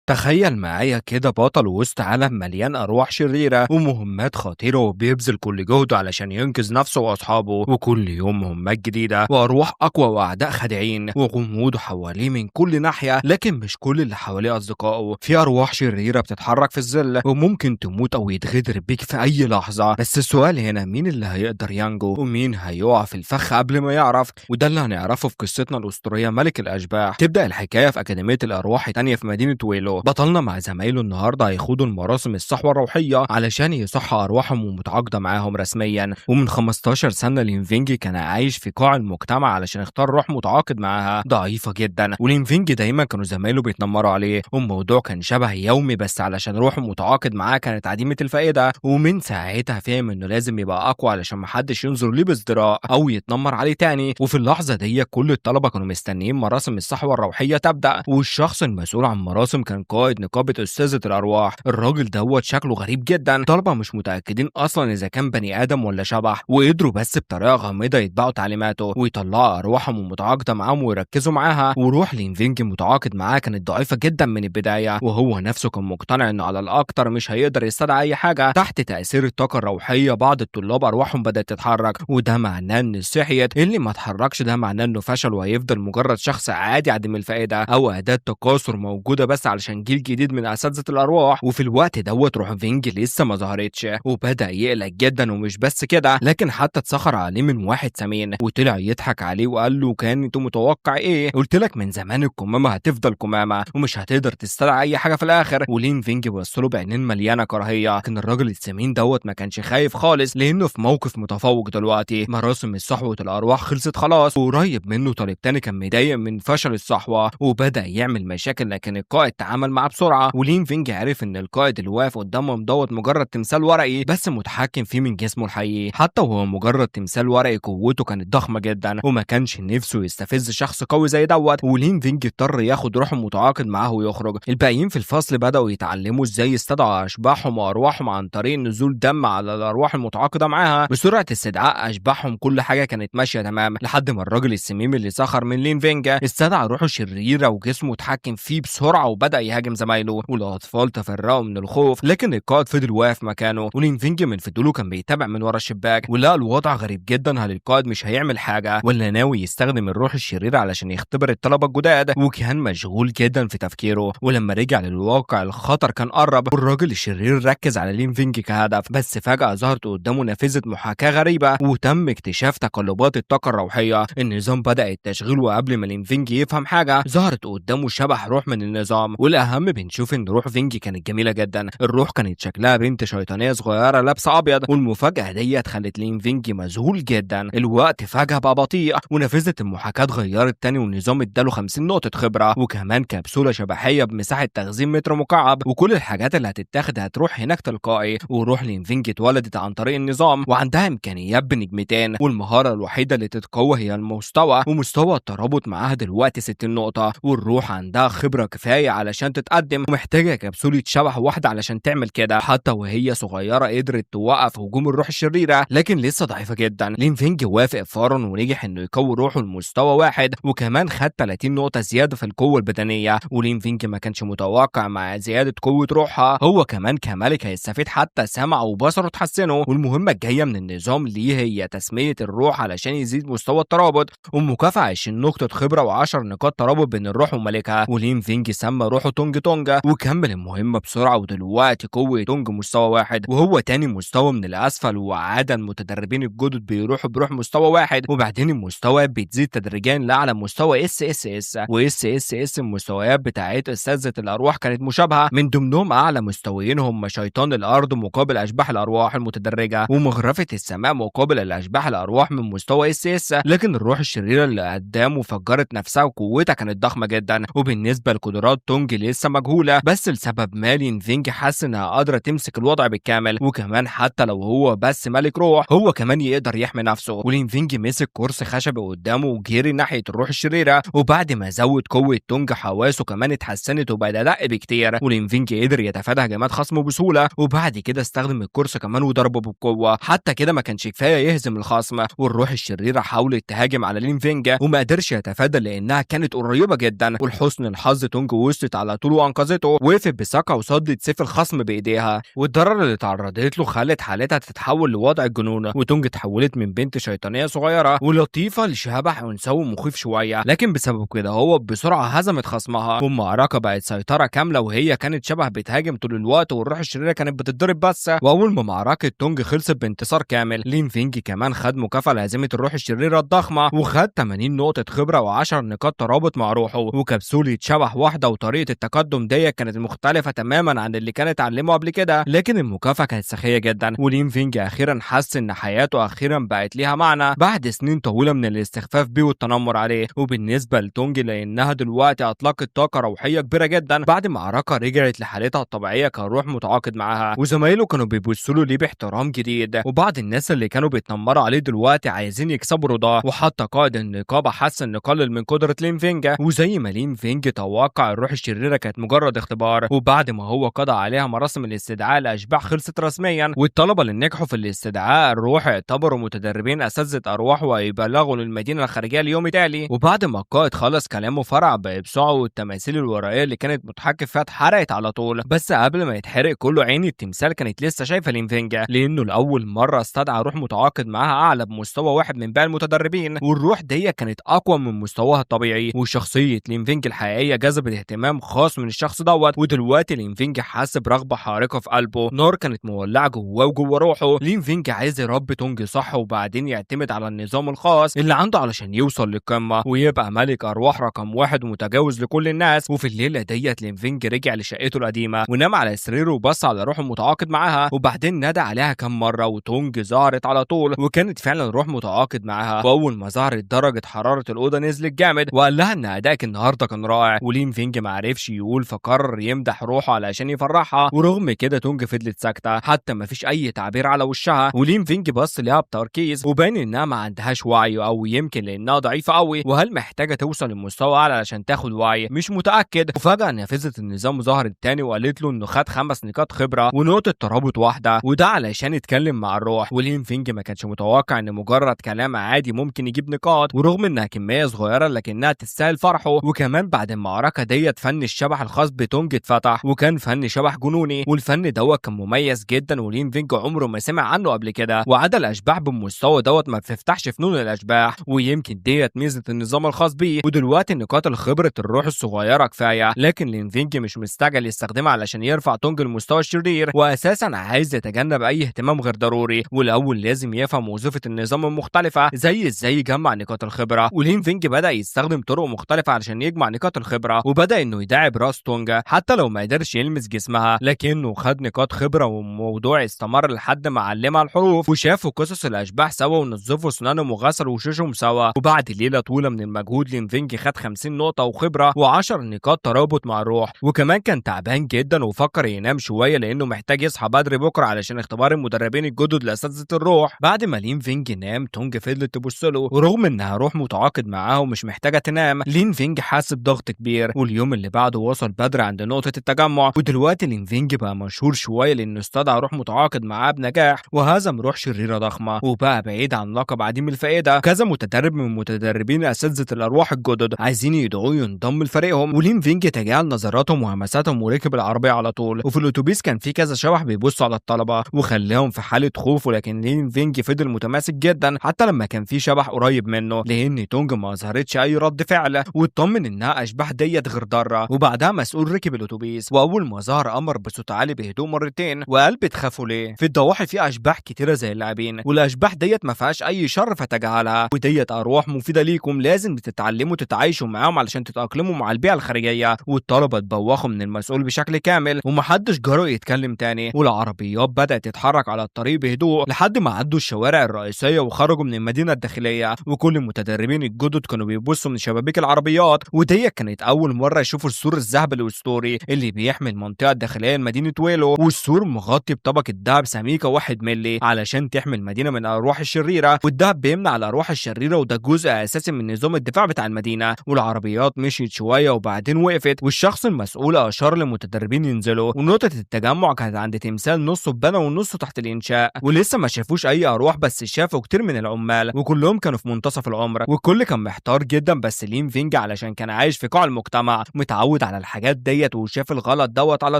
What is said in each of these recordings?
تخيل معايا كده بطل وسط عالم مليان أرواح شريرة ومهمات خطيرة وبيبذل كل جهده علشان ينقذ نفسه وأصحابه، وكل يوم مهمات جديدة وأرواح أقوى وأعداء خادعين وغموضه حواليه من كل ناحية. لكن مش كل اللي حواليه أصدقائه، في أرواح شريرة بتتحرك في الظل وممكن تموت أو يتغدر بيك في أي لحظة. بس السؤال هنا، مين اللي هيقدر ينجو ومين هيقع في الفخ قبل ما يعرف؟ وده اللي هنعرفه في قصتنا الأسطورية ملك الأشباح. تبدأ الحكاية في أكاديمية الأرواح التانية في مدينة ويلو. بطلنا مع زمايله النهارده هيخوضوا المراسم الصحوة الروحية علشان يصحوا أرواحهم ومتعاقدة معاهم رسميا. ومن 15 سنة لينفينجي كان عايش في قاع المجتمع علشان يختار روح متعاقد معاها ضعيفة جدا، ولينفينجي دايما كانوا زمايله بيتنمروا عليه، والموضوع كان شبه يومي بس علشان روحه متعاقد معاه كانت عديمة الفائدة. ومن ساعتها فهم انه لازم يبقى اقوى علشان محدش ينظر ليه بازدراء او يتنمر عليه تاني. وفي اللحظة دي كل الطلبة كانوا مستنيين مراسم الصحوة الروحية تبدأ، والشخص المسؤول عن مراسم كان قائد نقابة أستاذة الأرواح. الراجل دوت شكله غريب جدا، الطلبة مش متأكدين أصلا إذا كان بني آدم ولا شبح، وقدروا بس بطريقة غامضة يتبعوا تعليماته ويطلعوا أرواحهم متعاقدة معاهم ويركزوا معاها. وروح لينفينجي متعاقد معاه كانت ضعيفة جدا من البداية، وهو نفسه كان مقتنع إنه على الأكتر مش هيقدر يستدعي أي حاجة. تحت تأثير الطاقة الروحية بعض الطلاب أرواحهم بدأت تتحرك، وده معناه إن صحيت. اللي ما اتحركش ده معناه إنه فشل وهيفضل مجرد شخص عادي عديم الفائدة أو أداة تكاثر موجودة بس علشان جيل جديد من اساتذه الارواح. وفي الوقت دوت روح فينج لسه ما ظهرتش، وبدا يقلق جدا. ومش بس كده، لكن حتى اتسخر عليه من واحد سمين وطلع يضحك عليه وقال له كان انت متوقع ايه؟ قلت لك من زمان الكمامه هتفضل كمامه ومش هتقدر تستدعي اي حاجه في الاخر. ولين فينج بص له بعينين مليانه كراهيه، لكن الراجل السمين دوت ما كانش خايف خالص لانه في موقف متفوق دلوقتي. مراسم صحوه الارواح خلصت خلاص، وقريب منه طالب تاني كان مضايق من فشل الصحوه وبدا يعمل مشاكل، لكن القائد تعامل معاه بسرعه. ولين فينج عرف ان القائد اللي واقف قدامهم دوت مجرد تمثال ورقي بس متحكم فيه من جسمه الحقيقي. حتى وهو مجرد تمثال ورقي قوته كانت ضخمه جدا وما كانش نفسه يستفز شخص قوي زي دوت. ولين فينج اضطر ياخد روحه متعاقد معاه ويخرج. الباقيين في الفصل بداوا يتعلموا ازاي يستدعوا اشباحهم وارواحهم عن طريق نزول دم على الارواح المتعاقده معاها. بسرعه استدعاء اشباحهم كل حاجه كانت ماشيه تمام لحد ما الراجل السميم اللي سخر من لين فينج استدعى روحه الشريره وجسمه اتحكم فيه بسرعه وبدا يهاجم زمايله. والاطفال تفرقوا من الخوف، لكن القائد فضل واقف مكانه. ولينفينج من فضوله كان بيتابع من ورا الشباك ولقى الوضع غريب جدا. هل القائد مش هيعمل حاجه ولا ناوي يستخدم الروح الشريره علشان يختبر الطلبه الجداد؟ وكان مشغول جدا في تفكيره. ولما رجع للواقع الخطر كان قرب، والراجل الشرير ركز على لينفينج كهدف. بس فجاه ظهرت قدامه نافذه محاكاه غريبه وتم اكتشاف تقلبات الطاقه الروحيه. النظام بدا التشغيل، وقبل ما لينفينج يفهم حاجه ظهرت قدامه شبح روح من النظام. والاهم بنشوف ان روح فينجي كانت جميله جدا. الروح كانت شكلها بنت شيطانيه صغيره لابسه ابيض، والمفاجاه ديت خلت لين فينجي مذهول جدا. الوقت فجاه بقى بطيء ونافذه المحاكاه اتغيرت تاني، والنظام اداله 50 نقطه خبره وكمان كبسوله شبحيه بمساحه تخزين متر مكعب، وكل الحاجات اللي هتتاخد هتروح هناك تلقائي. وروح لين فينجي اتولدت عن طريق النظام وعندها امكانيات بنجمتين، والمهاره الوحيده اللي تتقوى هي المستوى، ومستوى الترابط معاها دلوقتي 60 نقطه. والروح عندها خبره كفايه علشان تتقدم ومحتاجه كبسوله شبح واحده علشان تعمل كده. حتى وهي صغيره قدرت توقف هجوم الروح الشريره، لكن لسه ضعيفه جدا. لين فينج وافق فورا ونجح انه يقوي روحه لمستوى واحد، وكمان خد 30 نقطه زياده في القوه البدنيه. ولين فينج ما كانش متوقع مع زياده قوه روحها هو كمان كملك هيستفيد، حتى سمعه وبصره اتحسنوا. والمهمه الجايه من النظام ليه هي تسميه الروح علشان يزيد مستوى الترابط، ومكافاه 20 نقطه خبره و10 نقاط ترابط بين الروح وملكها. ولين فينج سمى روحه تونج تونجا وكمل المهمة بسرعة. ودلوقتي قوة تونج مستوى واحد وهو تاني مستوى من الأسفل، وعادة المتدربين الجدد بيروحوا بروح مستوى واحد، وبعدين المستوى بتزيد تدريجيا لأعلى مستوى اس اس اس واس اس اس. المستويات بتاعت أستاذة الأرواح كانت مشابهة، من ضمنهم أعلى مستويين هم شيطان الأرض مقابل أشباح الأرواح المتدرجة، ومغرفة السماء مقابل الأشباح الأرواح من مستوى اس اس. لكن الروح الشريرة اللي قدامه فجرت نفسها وقوتها كانت ضخمة جدا. وبالنسبة لقدرات تونج لسه مجهولة، بس لسبب ما لين فينج حس انها قادرة تمسك الوضع بالكامل، وكمان حتى لو هو بس ملك روح هو كمان يقدر يحمي نفسه. ولين فينج مسك كرسي خشبي قدامه وجري ناحية الروح الشريرة، وبعد ما زود قوة تونج حواسه كمان اتحسنت وبقى ادق بكتير. ولين فينج قدر يتفادى هجمات خصمه بسهولة، وبعد كده استخدم الكرسي كمان وضربه بقوة. حتى كده ما كانش كفاية يهزم الخصم، والروح الشريرة حاولت تهاجم على لين فينج وما قدرش يتفادى لانها كانت قريبة جدا. ولحسن الحظ تونج وصلت على طول وانقذته، وقفت بثقه وصدت سيف الخصم بايديها، والضرر اللي تعرضت له خلت حالتها تتحول لوضع الجنون، وتونج اتحولت من بنت شيطانيه صغيره ولطيفه لشبح انثوي مخيف شويه، لكن بسبب كده هو بسرعه هزمت خصمها، والمعركه بقت سيطره كامله، وهي كانت شبح بتهاجم طول الوقت، والروح الشريره كانت بتتضرب بس. واول ما معركه تونج خلصت بانتصار كامل، لين فينج كمان خد مكافاه لهزيمه الروح الشريره الضخمه، وخد 80 نقطه خبره و10 نقاط ترابط مع روحه، وكبسوله شبح واحده، وطريقه التقدم دي كانت مختلفه تماما عن اللي كان اتعلمه قبل كده، لكن المكافاه كانت سخيه جدا، ولين فينج اخيرا حس ان حياته اخيرا بقت ليها معنى بعد سنين طويله من الاستخفاف بيه والتنمر عليه. وبالنسبه لتونج لانها دلوقتي اطلقت طاقه روحيه كبيره جدا بعد معركه رجعت لحالتها الطبيعيه كروح متعاقد معاها، وزمايله كانوا بيبصوا له ليه باحترام جديد، وبعض الناس اللي كانوا بيتنمروا عليه دلوقتي عايزين يكسبوا رضاه، وحتى قائد النقابه حس ان قلل من قدره لين فينج، وزي ما لين فينج توقع الروح الشريره كانت مجرد اختبار، وبعد ما هو قضى عليها مراسم الاستدعاء الاشباح خلصت رسميا، والطلبه اللي نجحوا في الاستدعاء الروح اعتبروا متدربين اساتذه ارواح ويبلغوا للمدينه الخارجيه اليوم التالي. وبعد ما القائد خلص كلامه فرع بابصاعه، والتماثيل الورقيه اللي كانت متحكم فيها اتحرقت على طول، بس قبل ما يتحرق كله عين التمثال كانت لسه شايفه لين فينج، لانه لاول مره استدعى روح متعاقد معاها اعلى بمستوى واحد من باقي المتدربين، والروح دي كانت اقوى من مستواها الطبيعي، وشخصيه لين فينج الحقيقيه جذبت اهتمام خاص من الشخص دوت. ودلوقتي لين فينج حس برغبه حارقه في قلبه، نار كانت مولعه جواه وجوه روحه. لين فينج عايز يربي تونج صح، وبعدين يعتمد على النظام الخاص اللي عنده علشان يوصل للقمه ويبقى ملك ارواح رقم واحد ومتجاوز لكل الناس. وفي الليله ديت لين فينج رجع لشقته القديمه ونام على سريره وبص على روحه المتعاقد معاها، وبعدين نادى عليها كام مره، وتونج ظهرت على طول، وكانت فعلا روح متعاقد معاها. واول ما ظهرت درجه حراره الاوضه نزلت جامد، وقال لها ان ادائك النهارده كان رائع، ولين فينج ما عرفش يقول فقرر يمدح روحه علشان يفرحها، ورغم كده تونج فضلت ساكته حتى ما فيش اي تعبير على وشها، ولين فينج بص ليها بتركيز وبان انها ما عندهاش وعي، او يمكن لانها ضعيفه قوي، وهل محتاجه توصل لمستوى اعلى علشان تاخد وعي مش متاكد. وفجاه نافذه النظام ظهرت تاني وقالت له انه خد 5 نقاط خبره ونقطه ترابط واحده، وده علشان يتكلم مع الروح. ولين فينج ما كانش متوقع ان مجرد كلام عادي ممكن يجيب نقاط، ورغم انها كميه صغيره لكنها تستاهل فرحه. وكمان بعد المعركه ديت فن الشبح الخاص بتونج اتفتح، وكان فن شبح جنوني، والفن دوت كان مميز جدا، ولين فينج عمره ما سمع عنه قبل كده. وعدا الاشباح بالمستوى دوت ما بتفتحش فنون الاشباح، ويمكن ديت ميزه النظام الخاص بيه. ودلوقتي نقاط الخبره الروح الصغيره كفايه، لكن لين فينج مش مستعجل يستخدمها علشان يرفع تونج للمستوى الشرير، واساسا عايز يتجنب اي اهتمام غير ضروري، والاول لازم يفهم وظيفه النظام المختلفه زي ازاي يجمع نقاط الخبره. ولين فينج بدا يستخدم طرق مختلفه علشان يجمع نقاط الخبره، وبدا انه يداعب راس تونج حتى لو ما قدرش يلمس جسمها، لكنه خد نقاط خبره، والموضوع استمر لحد ما علمها الحروف، وشافوا قصص الاشباح سوا، ونظفوا اسنانهم وغسلوا وشوشهم سوا. وبعد ليله طويله من المجهود لين فينج خد 50 نقطه وخبره و10 نقاط ترابط مع الروح، وكمان كان تعبان جدا وفكر ينام شويه لانه محتاج يصحى بدري بكره علشان اختبار المدربين الجدد لاساتذه الروح. بعد ما لين فينج نام تونج فضلت تبص له، ورغم انها روح متعاقد معاها ومش محتاجه تنام، لين فينج حس بضغط كبير. واليوم اللي بعده وصل بدري عند نقطه التجمع، ودلوقتي لين فينج بقى مشهور شويه لانه استدعى روح متعاقد معاه بنجاح وهزم روح شريره ضخمه، وبقى بعيد عن لقب عديم الفائده. كذا متدرب من متدربين اساتذه الارواح الجدد عايزين يدعوه ينضم لفريقهم، ولين فينج تجاهل نظراتهم وهمساتهم وركب العربيه على طول. وفي الاتوبيس كان في كذا شبح بيبصوا على الطلبه وخلاهم في حاله خوف، ولكن لين فينج فضل متماسك جدا حتى لما كان في شبح قريب منه، لان تونج ما ظهرتش اي رد فعل، واطمن انها اشباح ديت غير ضاره. وبعدها مسؤول ركب الاتوبيس، واول ما ظهر امر بصوت عالي بهدوء مرتين وقال بتخافوا ليه؟ في الضواحي في اشباح كتيره زي اللاعبين، والاشباح ديت ما فيهاش اي شر فتجاهلها، وديت ارواح مفيده ليكم لازم تتعلموا تتعايشوا معاهم علشان تتاقلموا مع البيئه الخارجيه. والطلبه اتبوخوا من المسؤول بشكل كامل ومحدش جرؤ يتكلم تاني، والعربيات بدات تتحرك على الطريق بهدوء لحد ما عدوا الشوارع الرئيسيه وخرجوا من المدينه الداخليه. وكل المتدربين الجدد كانوا بيبصوا من شبابيك العربيات، ودي كانت اول مره يشوفوا السور الذهبي الاسطوري اللي بيحمي المنطقه الداخليه لمدينه ويلو، والسور مغطي بطبقه دهب سميكه 1 مللي علشان تحمي المدينه من الارواح الشريره، والدهب بيمنع الارواح الشريره، وده جزء اساسي من نظام الدفاع بتاع المدينه. والعربيات مشيت شويه وبعدين وقفت، والشخص المسؤول اشار للمتدربين ينزلوا، ونقطه التجمع كانت عند تمثال نصه اتبنى ونصه تحت الانشاء، ولسه ما شافوش اي ارواح بس شافوا كتير من العمال، وكلهم كانوا في منتصف العمر، والكل كان محتار جدا. بس لين فينج علشان كان عايش في قاع المجتمع متعود على الحاجات ديت وشاف الغلط دوت على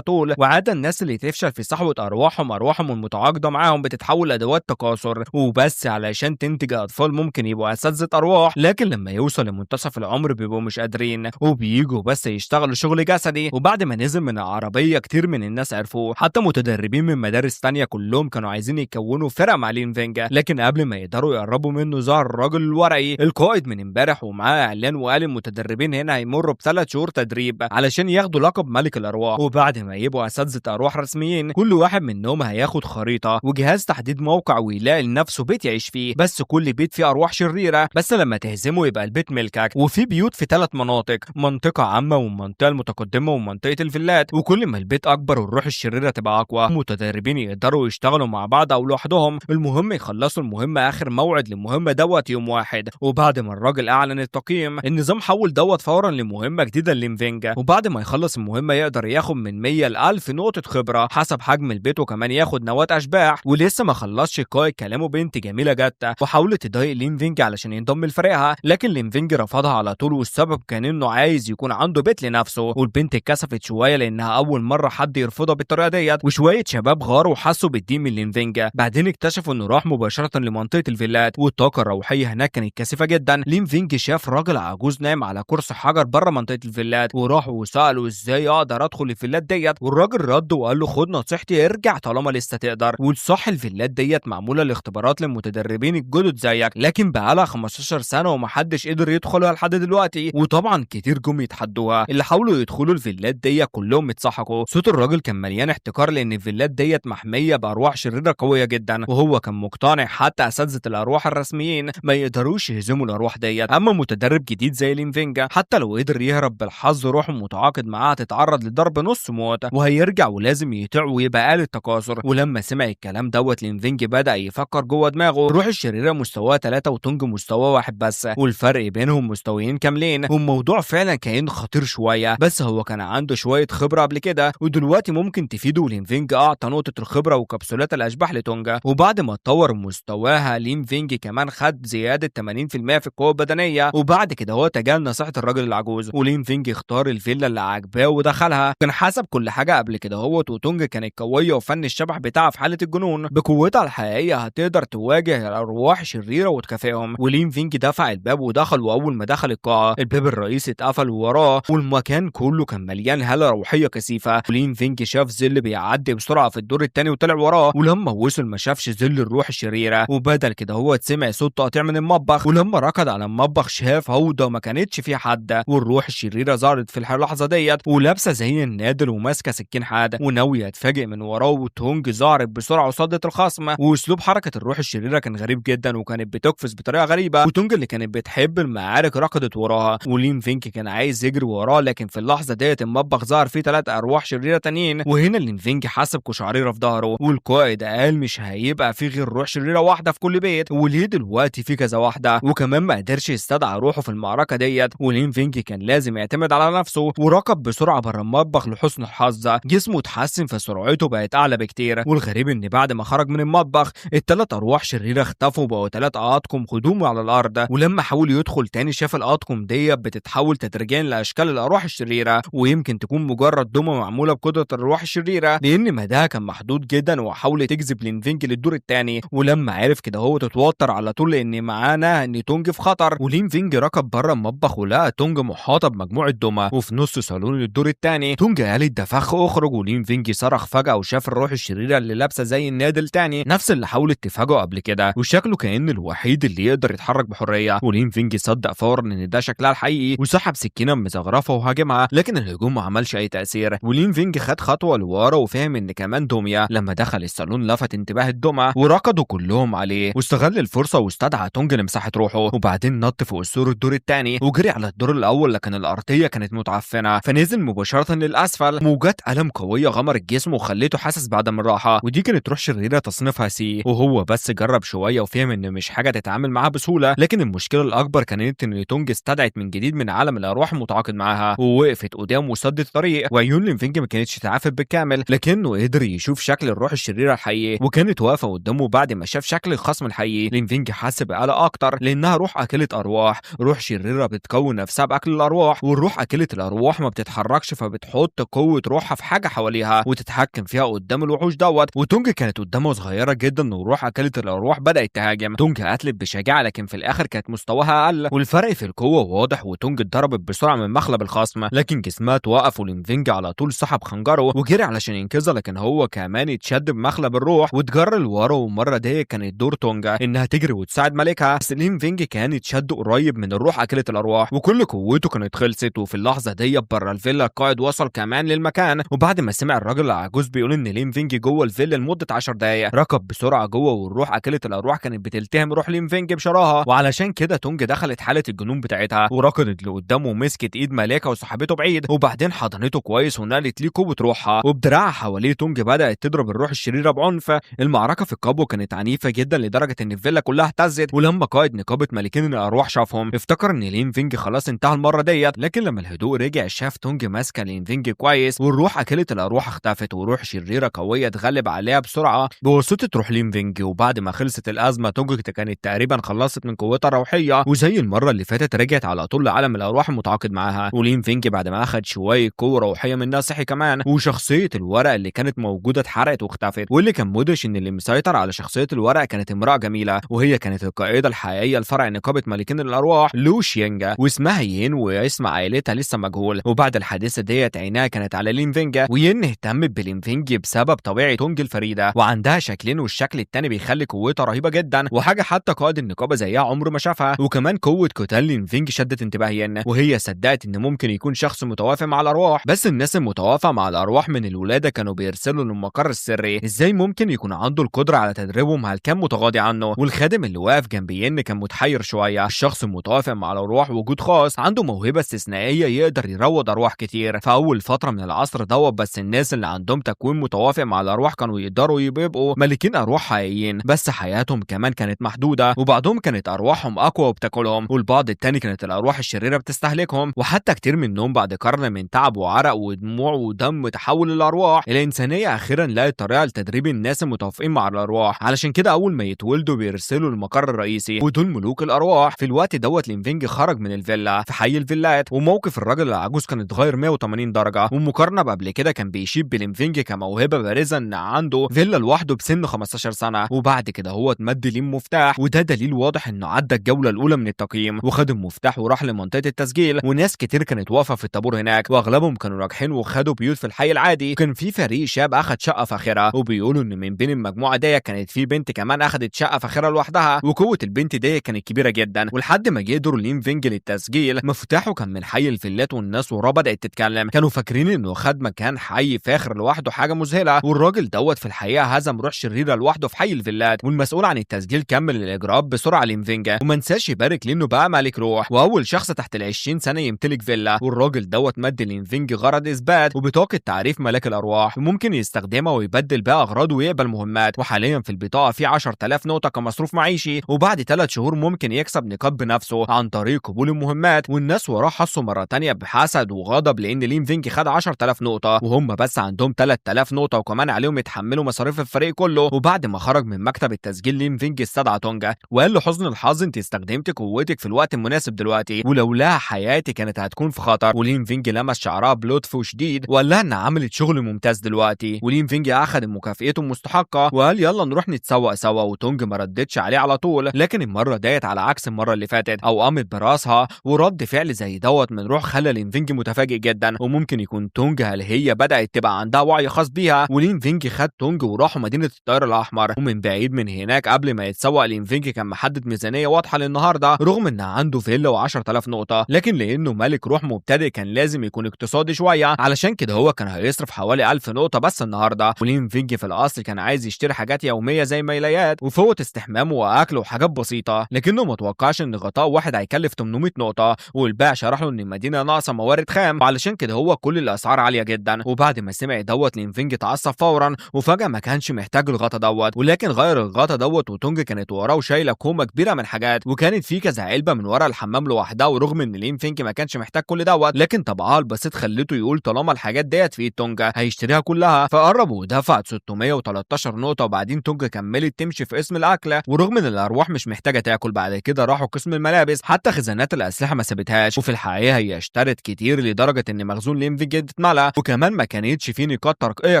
طول، وعادة الناس اللي تفشل في صحوة أرواحهم المتعاقدة معاهم بتتحول لأدوات تكاثر وبس علشان تنتج أطفال ممكن يبقوا أساتذة أرواح، لكن لما يوصل لمنتصف العمر بيبقوا مش قادرين وبييجوا بس يشتغلوا شغل جسدي. وبعد ما نزل من العربية كتير من الناس عرفوه، حتى متدربين من مدارس تانية كلهم كانوا عايزين يكونوا فرق مع لين فينجا، لكن قبل ما يقدروا يقربوا منه ظهر الراجل الورقي القائد من امبارح ومعاه اعلان وقال المتدربين هنا هيمروا ب3 شهور تدريب علشان ياخدوا لقب ملك الارواح، وبعد ما يبقوا اساتذة ارواح رسميين كل واحد منهم هياخد خريطة وجهاز تحديد موقع ويلاقي لنفسه بيت يعيش فيه، بس كل بيت فيه ارواح شريرة، بس لما تهزمه يبقى البيت ملكك. وفي بيوت في 3 مناطق، منطقة عامة والمنطقة المتقدمة ومنطقة الفيلات، وكل ما البيت اكبر والروح الشريرة تبقى اقوى. المتدربين يقدروا يشتغلوا مع بعض او لوحدهم، المهم يخلصوا المهمة اخر موعد للمهمة دوت يوم واحد. وبعد ما الراجل اعلن التقييم النظام حول دوت فورا لمهمة جديدة لينفينجا، وبعد ما يخلص المهمة يقدر ياخد من 100 ل 1000 نقطة خبرة حسب حجم البيت، وكمان ياخد نواة اشباح. ولسه ما خلصش القائد كلامه بنت جميلة جت وحاولت تضايق لينفينجا علشان ينضم لفريقها، لكن لينفينجا رفضها على طول، والسبب كان انه عايز يكون عنده بيت لنفسه. والبنت اتكسفت شوية لانها اول مرة حد يرفضها بالطريقة ديت، وشوية شباب غاروا وحسوا بالضيق من لينفينجا. بعدين اكتشفوا انه راح مباشرة لمنطقة الفيلات، والطاقة الروحية هناك كانت كثيفة جدا. لينفينجا شاف راجل عجوز نايم على كرسي حجر بره منطقة الفيلات، وراحوا وسألوا ازاي اقدر ادخل الفيلات ديت، والراجل رد وقال له خد نصيحتي ارجع طالما لسه تقدر. والصح الفيلات ديت معمولة لاختبارات للمتدربين الجدد زيك، لكن بقالها 15 سنة ومحدش قدر يدخلها لحد دلوقتي. وطبعا كتير جم يتحدوها، اللي حاولوا يدخلوا الفيلات ديت كلهم اتسحقوا. صوت الراجل كان مليان احتكار لان الفيلات ديت محمية بارواح شريرة قوية جدا، وهو كان مقتنع حتى اساتذة الارواح الرسميين ما يقدروش يهزموا الارواح ديت. اما متدرب جديد زي لينفينجا حتى لو قدر يهرب بالحظ روحه متعاقد معاه تتعرض لضرب نص موت وهيرجع ولازم يطيع ويبقى آلة تكاثر. ولما سمع الكلام دوت لينفينجا بدأ يفكر جوه دماغه الروح الشريرة مستواها 3 وتونج مستوى 1 بس، والفرق بينهم مستويين كاملين، والموضوع فعلا كان خطير شوية، بس هو كان عنده شوية خبرة قبل كده ودلوقتي ممكن تفيده. لينفينجا أعطى نقطة الخبرة وكبسولات الأشباح لتونجا، وبعد ما اتطور مستواها لينفينجا كمان خد زيادة 80% في القوة البدنية. وبعد كده هو تجاهل نصيحة الراجل العجوز، ولينفينجا اختار الفيلا اللي عاجباه ودخلها. كان حسب كل حاجة قبل كده وتونجا كانت قوية وفن الشبح بتاعها في حالة الجنون، بقوتها الحقيقية هتقدر تواجه الأرواح شريرة وتكافئهم. ولينفينجا دفع الباب ودخل، وأول ما دخل القاعة الباب الرئيسي اتقفل وراه، والمكان كله كان مليان هالة روحية كثيفة. ولينفينجا شاف ظل بيعدي بسرعة في الدور التاني وطلع وراه، ولما وصل ما شافش ظل الروح الشريرة، وبدل كده هو سمع صوت تقطيع من المطبخ، ولما ركض على المطبخ شاف هوضة ما كانتش فيه حد، والروح الشريرة ظهرت في اللحظة ديت ولابسة زي النادل وماسكة سكين حاد وناوية تفاجئ من وراه. وتونج ظهرت بسرعة وصدت الخصم، واسلوب حركة الروح الشريرة كان غريب جدا وكانت بتقفز بطريقة غريبة. وتونج اللي كانت بتحب المعارك ركضت وراها، ولينفينجا كان عايز يجري وراه، لكن في اللحظة ديت المطبخ ظهر فيه 3 أرواح شريرة تانيين. وهنا لينفينجا حسب قشعريرة في ظهره، والقائد قال مش هيبقى في غير روح شريرة واحدة في كل بيت، وليه دلوقتي في كذا واحدة، وكمان ما قدرش يستدعى روحه في المعركة ديت. ولينفينجا كان لازم يعتمد على نفسه وركض بسرعة بره المطبخ. لحسن الحظ جسمه اتحسن فسرعته بقت أعلى بكتير، والغريب إن بعد ما خرج من المطبخ ال3 أرواح شريرة اختفوا، بقوا 3 أطقم خدوم على الأرض. ولما حاول يدخل تاني شاف الأطقم ديت بتتحول تدريجيا لأشكال الأرواح الشريرة، ويمكن تكون مجرد دمى معمولة بقدرة الأرواح الشريرة لأن مداها كان محدود جدا، وحاول تجذب لينفينجا للدور التاني. ولما عرف كده هو تتوتر على طول لأن معانا إن تونج في خطر. ولينفينجا ركب بره المطبخ ولقى تونج محاطة بمجموعة دمى، وفي نص صالون الدور التاني تونج قالت ده فخ اخرج. ولينفينجا صرخ فجأة وشاف الروح الشريرة اللي لابسة زي النادل تاني نفس اللي حاولت تفاجئه قبل كده، وشكله كأن الوحيد اللي يقدر يتحرك بحرية. ولينفينجا صدق فورا ان ده شكلها الحقيقي وسحب سكينة مزغرفة وهاجمها، لكن الهجوم ما عملش اي تأثير. ولينفينجا خد خطوة لورا وفهم ان كمان دمية. لما دخل الصالون لفت انتباه الدمى وركضوا كلهم عليه، واستغل الفرصة واستدعى تونج لمساحة روحه، وبعدين نط فوق السور الدور التاني وجري على الدور الاول، لكن الارضية كانت متعفنة فنزل مباشرة للاسفل. موجات ألم قوية غمرت جسمه وخليته حاسس بعدم الراحة، ودي كانت روح شريرة تصنيفها سي، وهو بس جرب شوية وفهم ان مش حاجة تتعامل معاها بسهولة. لكن المشكلة الاكبر كانت ان تونج استدعت من جديد من عالم الارواح المتعاقد معاها، ووقفت قدامه وسدت الطريق. وعيون لينفينجا ما كانتش تعافت بالكامل، لكنه قدر يشوف شكل الروح الشريرة الحقيقي، وكانت واقفة قدامه بعد ما شاف شكل الخصم الحقيقي. لينفينجا حس بقلق اكتر لانها روح اكلة ارواح، روح شريرة بتكون نفسها باكل الارواح، والروح اكلة الارواح الأرواح ما بتتحركش فبتحط قوة روحها في حاجة حواليها وتتحكم فيها قدام الوحوش وتونج كانت قدامه صغيرة جدا والروح أكلت الأرواح بدأت تهاجم. تونج قتلت بشجاعة لكن في الآخر كانت مستواها أقل والفرق في القوة واضح، وتونج اتضربت بسرعة من مخلب الخصم لكن جسمها توقف، ولينفينج على طول سحب خنجره وجري علشان ينقذها، لكن هو كمان اتشد بمخلب الروح واتجر لورا. والمرة دي كانت دور تونجا إنها تجري وتساعد ملكها، بس لينفينج كان اتشد قريب من الروح أكلت الأرواح وكل قوته كانت خلصت. وفي اللحظة دي بره الفيلا القائد وصل كمان للمكان، وبعد ما سمع الراجل العجوز بيقول إن لينفينج جوه الفيلا لمدة 10 دقايق ركض بسرعة جوه، والروح أكلت الأرواح كانت بتلتهم روح لينفينج بشراهة، وعلشان كده تونج دخلت حالة الجنون بتاعتها وركضت لقدامه ومسكت إيد ملاكة وسحبته بعيد، وبعدين حضنته كويس ونقلت ليه قوة روحها، وبدراعها حواليه تونج بدأت تضرب الروح الشريرة بعنف. المعركة في القبو كانت عنيفة جدا لدرجة إن الفيلا كلها اهتزت، ولما قائد نقابة ملكين الأرواح شافهم افتكر إن لينفينج خلاص انتهى المرة ديت، لكن لما الهدوء رجع شاف تونج ماسكة لينفينج كويس، والروح أكلت الأرواح اختفت وروح شريرة قوية اتغلب عليها بسرعة بواسطة روح لينفينج. وبعد ما خلصت الأزمة تونج كانت تقريبا خلصت من قوتها الروحية، وزي المرة اللي فاتت رجعت على طول لعالم الأرواح المتعاقد معاها. ولينفينج بعد ما أخد شوية قوة روحية منها صحي كمان، وشخصية الورق اللي كانت موجودة اتحرقت واختفت. واللي كان مدهش إن اللي مسيطر على شخصية الورق كانت امرأة جميلة، وهي كانت القائدة الحقيقية لفرع نقابة ملكين الأرواح لو شينجا، واسمها ين واسم عائلتها لسه مجهول. وبعد الحادثة ديت عينها كانت على لينفينج، وين اهتمت بلينفينج بسبب طبيعة تونج الفريدة، وعندها شكلين والشكل التاني بيخلي قوتها رهيبة جدا وحاجة حتى قائد النقابة زيها عمره ما شافها. وكمان قوة قتال لينفينج شدت انتباه ين، وهي صدقت ان ممكن يكون شخص متوافق مع الأرواح، بس الناس المتوافقة مع الأرواح من الولادة كانوا بيرسلوا للمقر السري. ازاي ممكن يكون عنده القدرة على تدريبهم؟ هل كان متغاضي عنه؟ والخادم اللي واقف جنب ين كان متحير شوية. الشخص المتوافق مع الأرواح وجود خاص عنده موهبة استثنائية يقدر يروض أرواح كتير في أول فترة من العصر بس الناس اللي عندهم تكوين متوافق مع الأرواح كانوا يقدروا يبقوا ملكين أرواح حقيقيين، بس حياتهم كمان كانت محدودة، وبعضهم كانت أرواحهم أقوى وبتاكلهم، والبعض التاني كانت الأرواح الشريرة بتستهلكهم. وحتى كتير منهم بعد قرن من تعب وعرق ودموع ودم تحول الأرواح الإنسانية أخيرا لقت طريقة لتدريب الناس المتوافقين مع الأرواح. علشان كده أول ما يتولدوا بيرسلوا المقر الرئيسي ودول ملوك الأرواح. في الوقت دوت لينفينج خرج من الفيلا في حي الفيلات، وموقف الراجل العجوز كان اتغير 180 درجة، ومقارنة قبل كده كان بيشيب بلينفينج كموهبة بارزة ان عنده فيلا لوحده بسن 15 سنة، وبعد كده هو اتمد ليه مفتاح، وده دليل واضح انه عدى الجولة الأولى من التقييم وخد المفتاح وراح لمنطقة التسجيل. وناس كتير كانت واقفة في الطابور هناك، واغلبهم كانوا راجحين وخدوا بيوت في الحي العادي. وكان في فريق شاب اخد شقة فاخرة، وبيقولوا ان من بين المجموعة دي كانت في بنت كمان اخدت شقة فاخرة لوحدها، وقوة البنت دي كانت كبيرة جدا. ولحد ما جه دور لينفينج للتسجيل مفتاحه كان من حي الفيلات، والناس وراه بدأت تتكلم، كانوا فاكرين انه خد مكان حي فاخر لوحده حاجة مذهلة، والراجل دوت في الحقيقة هزم روح شريرة لوحده في حي الفيلات. والمسؤول عن التسجيل كمل الاجراءات بسرعة لينفينج، وما نساش يبارك لانه بقى ملك روح واول شخص تحت ال20 سنة يمتلك فيلا. والراجل دوت مد لينفينج غرض اثبات وبطاقة تعريف ملاك الارواح، وممكن يستخدمها ويبدل بقى اغراضه ويقبل مهمات. وحاليا في البطاقة في 10,000 نقطة كمصروف معيشي، وبعد 3 شهور ممكن يكسب نقاط بنفسه عن طريق قبول المهمات. والناس وراه حسوا مرة تانية بحسد وغضب لان لينفينج خد 10,000 نقطة وهم بس عندهم 3000 نقطة، وكمان عليهم يتحملوا مصاريف الفريق كله. وبعد ما خرج من مكتب التسجيل لينفينج استدعى تونجا وقال له حسن الحظ انت استخدمت قوتك في الوقت المناسب دلوقتي، ولولاها حياتي كانت هتكون في خطر. ولينفينج لمس شعرها بلطف وشديد وقال لها انها عملت شغل ممتاز دلوقتي. ولينفينج اخذ مكافئته المستحقة وقال يلا نروح نتسوق سوا. وتونج ما ردتش عليه على طول، لكن المرة ديت على عكس المرة اللي فاتت او قامت براسها، ورد فعل زي دوت من روح خلى لينفينج متفاجئ جدا. وممكن يكون تونج هل هي بدأت تبقى عندها وعي خاص بيها. ولينفينج خد تونج وراحوا مدينة الطير الأحمر، ومن بعيد من هناك قبل ما يتسوق لينفينج كان محدد ميزانية واضحة للنهاردة، رغم ان عنده فيلا و10,000 نقطة، لكن لانه ملك روح مبتدئ كان لازم يكون اقتصادي شوية، علشان كده هو كان هيصرف حوالي 1000 نقطة بس النهاردة. ولينفينج في الأصل كان عايز يشتري حاجات يومية زي ميليات وفوط استحمام وأكل وحاجات بسيطة، لكنه متوقعش ان غطاء واحد هيكلف 800 نقطة. والبائع شرح له ان المدينة ناقصة موارد خام، وعلشان كده هو كل الأسعار عالية جدا. وبعد ما سمع دوت لينفينج اتعصب فورا، وفجأة ما كانش محتاج الغطا دوت، ولكن غير الغطا دوت. وتونج كانت وراه وشايله كومه كبيره من حاجات، وكانت في كذا علبه من ورا الحمام لوحدها. ورغم ان لينفينج ما كانش محتاج كل دوت، لكن طبعها البسيط خلته يقول طالما الحاجات ديت في ايد تونجا هيشتريها كلها. فقرب ودفع 613 نقطه، وبعدين تونجا كملت تمشي في اسم الاكله. ورغم ان الارواح مش محتاجه تاكل بعد كده راحوا قسم الملابس، حتى خزانات الاسلحه ما سابتهاش. وفي الحقيقه هي اشترت مهمات كتير لدرجة ان مخزون لين فينج اتملى، وكمان ما كانتش فيه نقاط ترقية